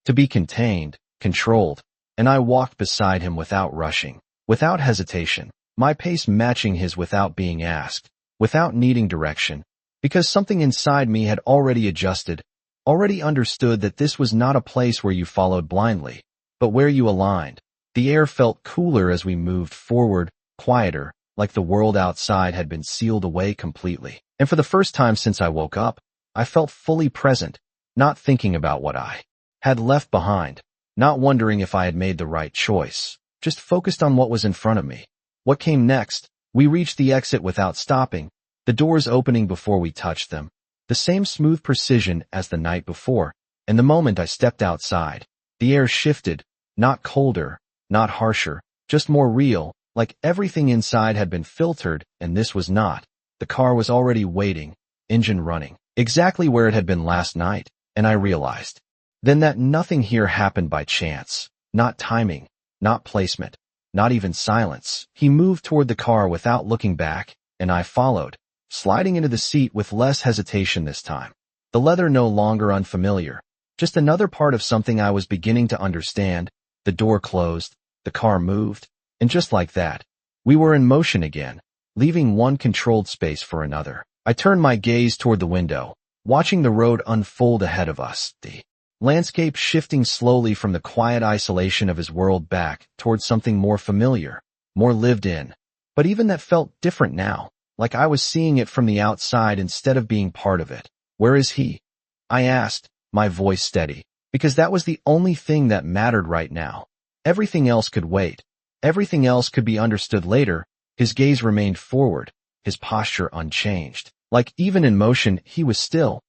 to be contained, controlled, and I walked beside him without rushing, without hesitation, my pace matching his without being asked, without needing direction, because something inside me had already adjusted, already understood that this was not a place where you followed blindly, but where you aligned. The air felt cooler as we moved forward, quieter, like the world outside had been sealed away completely. And for the first time since I woke up, I felt fully present, not thinking about what I had left behind, not wondering if I had made the right choice, just focused on what was in front of me. What came next? We reached the exit without stopping, the doors opening before we touched them, the same smooth precision as the night before, and the moment I stepped outside, the air shifted, not colder, not harsher, just more real, like everything inside had been filtered, and this was not. The car was already waiting, engine running, exactly where it had been last night, and I realized then that nothing here happened by chance, not timing, not placement, not even silence. He moved toward the car without looking back, and I followed, sliding into the seat with less hesitation this time. The leather no longer unfamiliar, just another part of something I was beginning to understand. The door closed, the car moved, and just like that, we were in motion again, leaving one controlled space for another. I turned my gaze toward the window, watching the road unfold ahead of us, the landscape shifting slowly from the quiet isolation of his world back towards something more familiar, more lived in. But even that felt different now, like I was seeing it from the outside instead of being part of it. Where is he? I asked, my voice steady, because that was the only thing that mattered right now. Everything else could wait. Everything else could be understood later. His gaze remained forward, his posture unchanged. Like even in motion, he was still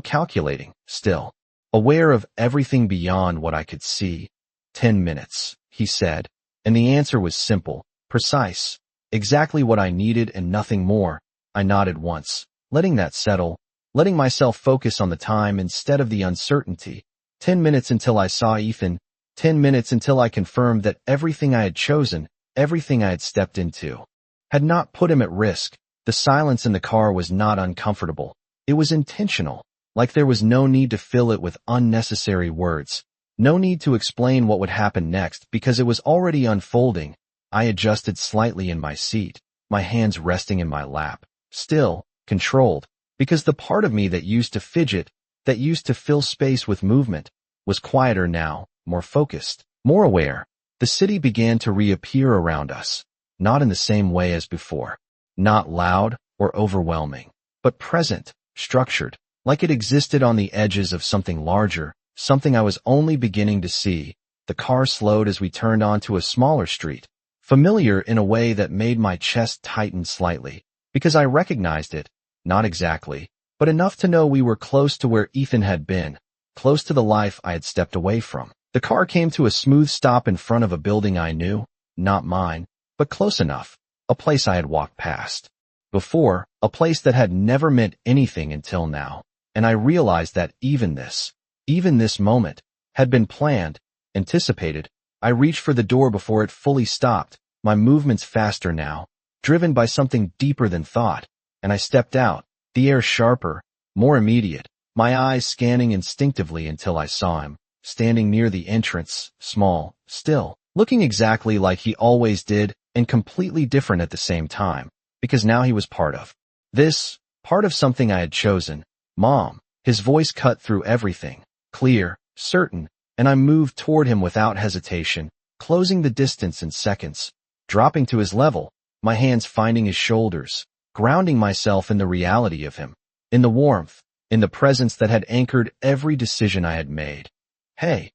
calculating, still aware of everything beyond what I could see. 10 minutes, he said, and the answer was simple, precise, exactly what I needed and nothing more. I nodded once, letting that settle, letting myself focus on the time instead of the uncertainty. 10 minutes until I saw Ethan, 10 minutes until I confirmed that everything I had chosen, everything I had stepped into, had not put him at risk. The silence in the car was not uncomfortable. It was intentional, like there was no need to fill it with unnecessary words, no need to explain what would happen next because it was already unfolding. I adjusted slightly in my seat, my hands resting in my lap, still, controlled, because the part of me that used to fidget, that used to fill space with movement, was quieter now, more focused, more aware. The city began to reappear around us, not in the same way as before, not loud or overwhelming, but present, structured, like it existed on the edges of something larger, something I was only beginning to see. The car slowed as we turned onto a smaller street, familiar in a way that made my chest tighten slightly, because I recognized it, not exactly, but enough to know we were close to where Ethan had been, close to the life I had stepped away from. The car came to a smooth stop in front of a building I knew, not mine, but close enough, a place I had walked past before, a place that had never meant anything until now. And I realized that even this, Even this moment had been planned, anticipated. I reached for the door before it fully stopped, my movements faster now, driven by something deeper than thought, and I stepped out, the air sharper, more immediate, my eyes scanning instinctively until I saw him, standing near the entrance, small, still, looking exactly like he always did, and completely different at the same time, because now he was part of something I had chosen. Mom. His voice cut through everything, clear, certain, and I moved toward him without hesitation, closing the distance in seconds, dropping to his level, my hands finding his shoulders, grounding myself in the reality of him, in the warmth, in the presence that had anchored every decision I had made. Hey,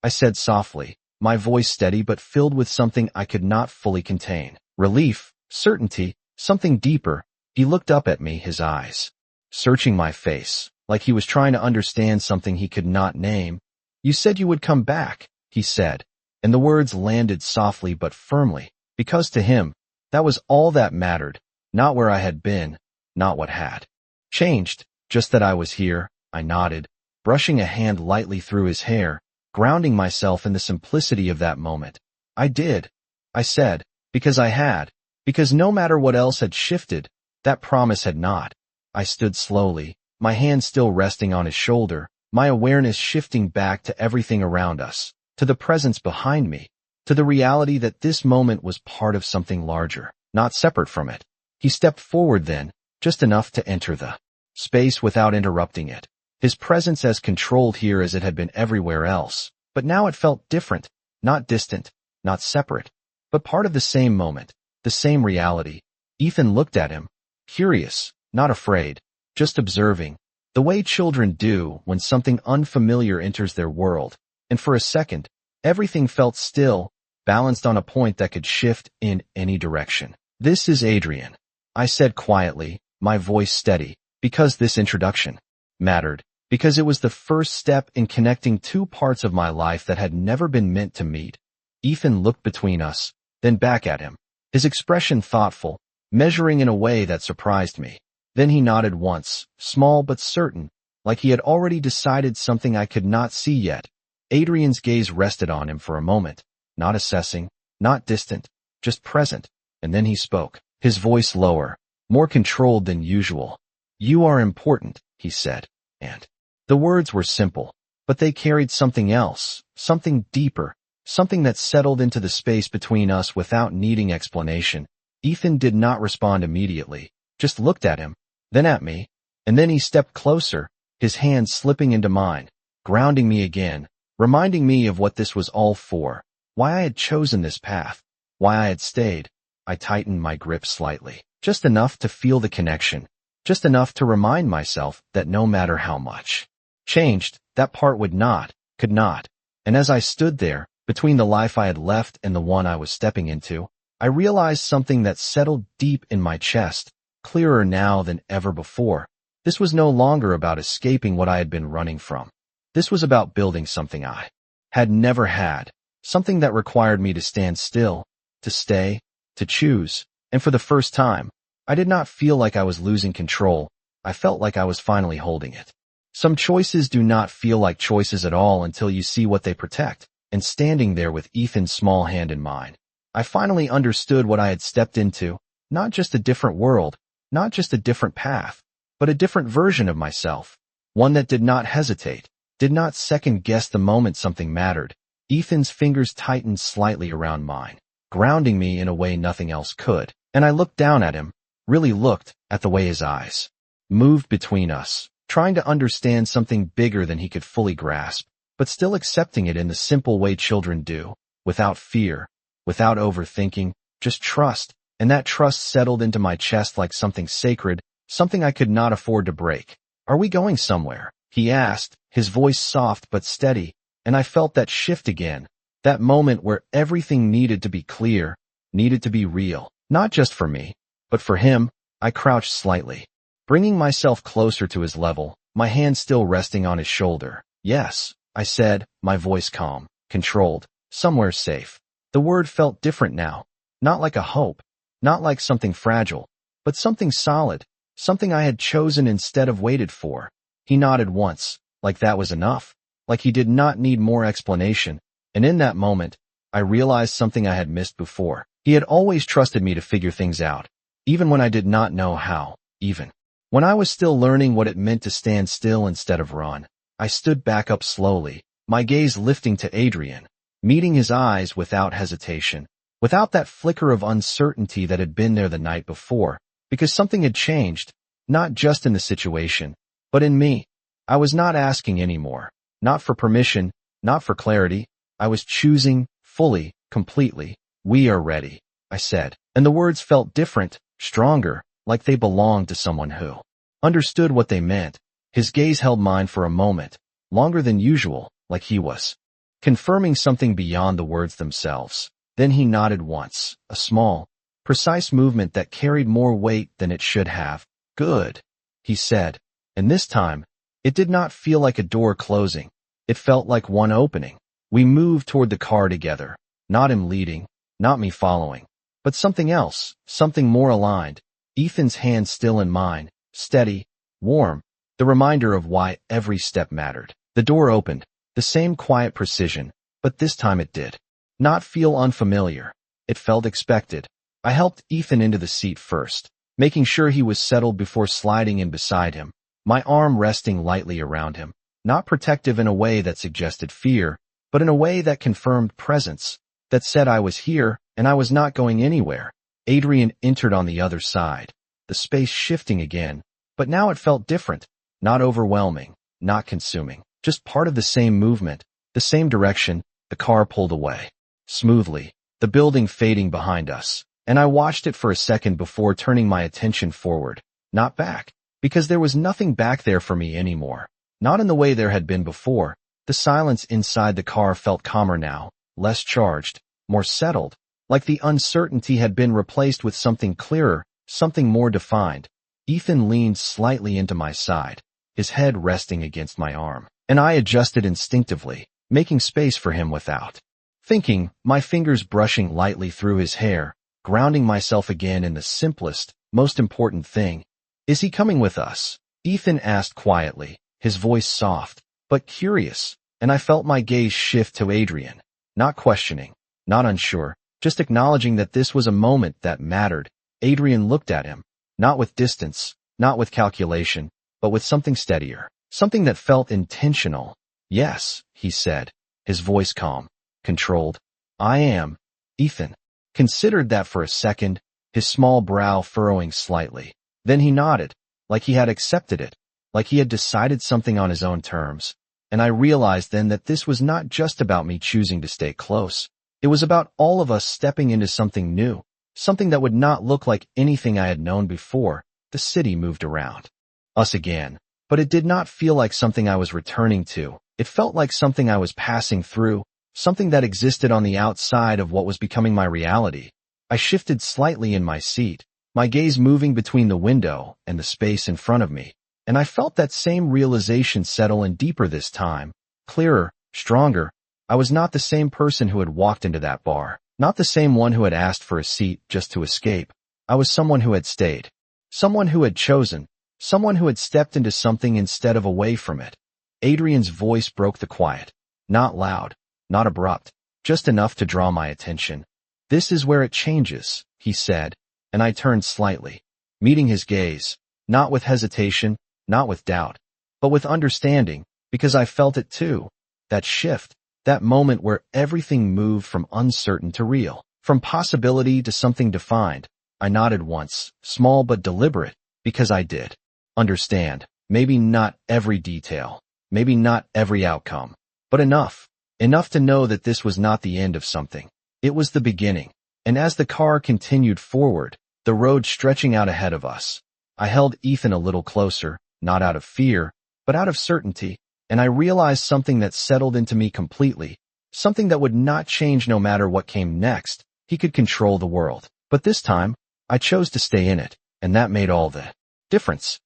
I said softly, my voice steady but filled with something I could not fully contain. Relief, certainty, something deeper. He looked up at me, his eyes searching my face, like he was trying to understand something he could not name. You said you would come back, he said, and the words landed softly but firmly, because to him, that was all that mattered, not where I had been, not what had changed, just that I was here. I nodded, brushing a hand lightly through his hair, grounding myself in the simplicity of that moment. I did, I said, because no matter what else had shifted, that promise had not. I stood slowly, my hand still resting on his shoulder, my awareness shifting back to everything around us, to the presence behind me, to the reality that this moment was part of something larger, not separate from it. He stepped forward then, just enough to enter the space without interrupting it. His presence as controlled here as it had been everywhere else, but now it felt different, not distant, not separate, but part of the same moment, the same reality. Ethan looked at him, curious, not afraid, just observing, the way children do when something unfamiliar enters their world, and for a second, everything felt still, balanced on a point that could shift in any direction. This is Adrian, I said quietly, my voice steady, because this introduction mattered, because it was the first step in connecting two parts of my life that had never been meant to meet. Ethan looked between us, then back at him, his expression thoughtful, measuring in a way that surprised me. Then he nodded once, small but certain, like he had already decided something I could not see yet. Adrian's gaze rested on him for a moment, not assessing, not distant, just present, and then he spoke, his voice lower, more controlled than usual. You are important, he said, and the words were simple, but they carried something else, something deeper, something that settled into the space between us without needing explanation. Ethan did not respond immediately, just looked at him, then at me, and then he stepped closer, his hand slipping into mine, grounding me again, reminding me of what this was all for, why I had chosen this path, why I had stayed. I tightened my grip slightly, just enough to feel the connection, just enough to remind myself that no matter how much changed, that part would not, could not. And as I stood there, between the life I had left and the one I was stepping into, I realized something that settled deep in my chest, clearer now than ever before. This was no longer about escaping what I had been running from. This was about building something I had never had, something that required me to stand still, to stay, to choose, and for the first time, I did not feel like I was losing control. I felt like I was finally holding it. Some choices do not feel like choices at all until you see what they protect, and standing there with Ethan's small hand in mine, I finally understood what I had stepped into, not just a different world, not just a different path, but a different version of myself, one that did not hesitate, did not second-guess the moment something mattered. Ethan's fingers tightened slightly around mine, grounding me in a way nothing else could, and I looked down at him, really looked at the way his eyes moved between us, trying to understand something bigger than he could fully grasp, but still accepting it in the simple way children do, without fear, without overthinking, just trust, and that trust settled into my chest like something sacred, something I could not afford to break. Are we going somewhere? He asked, his voice soft but steady, and I felt that shift again, that moment where everything needed to be clear, needed to be real, not just for me, but for him. I crouched slightly, bringing myself closer to his level, my hand still resting on his shoulder. Yes, I said, my voice calm, controlled, somewhere safe. The word felt different now, not like a hope, not like something fragile, but something solid, something I had chosen instead of waited for. He nodded once, like that was enough. like he did not need more explanation, and in that moment, I realized something I had missed before. He had always trusted me to figure things out, even when I did not know how, even when I was still learning what it meant to stand still instead of run. I stood back up slowly, my gaze lifting to Adrian, meeting his eyes without hesitation, without that flicker of uncertainty that had been there the night before, because something had changed, not just in the situation, but in me. I was not asking anymore, not for permission, not for clarity. I was choosing, fully, completely. We are ready, I said, and the words felt different, stronger, like they belonged to someone who understood what they meant. His gaze held mine for a moment, longer than usual, like he was confirming something beyond the words themselves. Then he nodded once, a small, precise movement that carried more weight than it should have. Good, he said, and this time, it did not feel like a door closing. It felt like one opening. We moved toward the car together, not him leading, not me following, but something else, something more aligned. Ethan's hand still in mine, steady, warm, the reminder of why every step mattered. The door opened, the same quiet precision, but this time it did not feel unfamiliar. It felt expected. I helped Ethan into the seat first, making sure he was settled before sliding in beside him, my arm resting lightly around him, not protective in a way that suggested fear, but in a way that confirmed presence, that said I was here and I was not going anywhere. Adrian entered on the other side, the space shifting again, but now it felt different, not overwhelming, not consuming, just part of the same movement, the same direction. The car pulled away, smoothly, the building fading behind us, and I watched it for a second before turning my attention forward, not back, because there was nothing back there for me anymore, not in the way there had been before. The silence inside the car felt calmer now, less charged, more settled, like the uncertainty had been replaced with something clearer, something more defined. Ethan leaned slightly into my side, his head resting against my arm, and I adjusted instinctively, making space for him without thinking, my fingers brushing lightly through his hair, grounding myself again in the simplest, most important thing. Is he coming with us? Ethan asked quietly, his voice soft, but curious, and I felt my gaze shift to Adrian, not questioning, not unsure, just acknowledging that this was a moment that mattered. Adrian looked at him, not with distance, not with calculation, but with something steadier, something that felt intentional. Yes, he said, his voice calm, controlled. I am. Ethan considered that for a second, his small brow furrowing slightly. Then he nodded, like he had accepted it, like he had decided something on his own terms. And I realized then that this was not just about me choosing to stay close. It was about all of us stepping into something new, something that would not look like anything I had known before. The city moved around us again, but it did not feel like something I was returning to. It felt like something I was passing through, something that existed on the outside of what was becoming my reality. I shifted slightly in my seat, my gaze moving between the window and the space in front of me, and I felt that same realization settle in deeper this time, clearer, stronger. I was not the same person who had walked into that bar, not the same one who had asked for a seat just to escape. I was someone who had stayed, someone who had chosen, someone who had stepped into something instead of away from it. Adrian's voice broke the quiet, not loud, not abrupt, just enough to draw my attention. This is where it changes, he said, and I turned slightly, meeting his gaze, not with hesitation, not with doubt, but with understanding, because I felt it too. That shift, that moment where everything moved from uncertain to real, from possibility to something defined. I nodded once, small but deliberate, because I did understand, maybe not every detail, maybe not every outcome, but enough to know that this was not the end of something. It was the beginning. And as the car continued forward, the road stretching out ahead of us, I held Ethan a little closer, not out of fear, but out of certainty, and I realized something that settled into me completely, something that would not change no matter what came next. He could control the world, but this time, I chose to stay in it, and that made all the difference.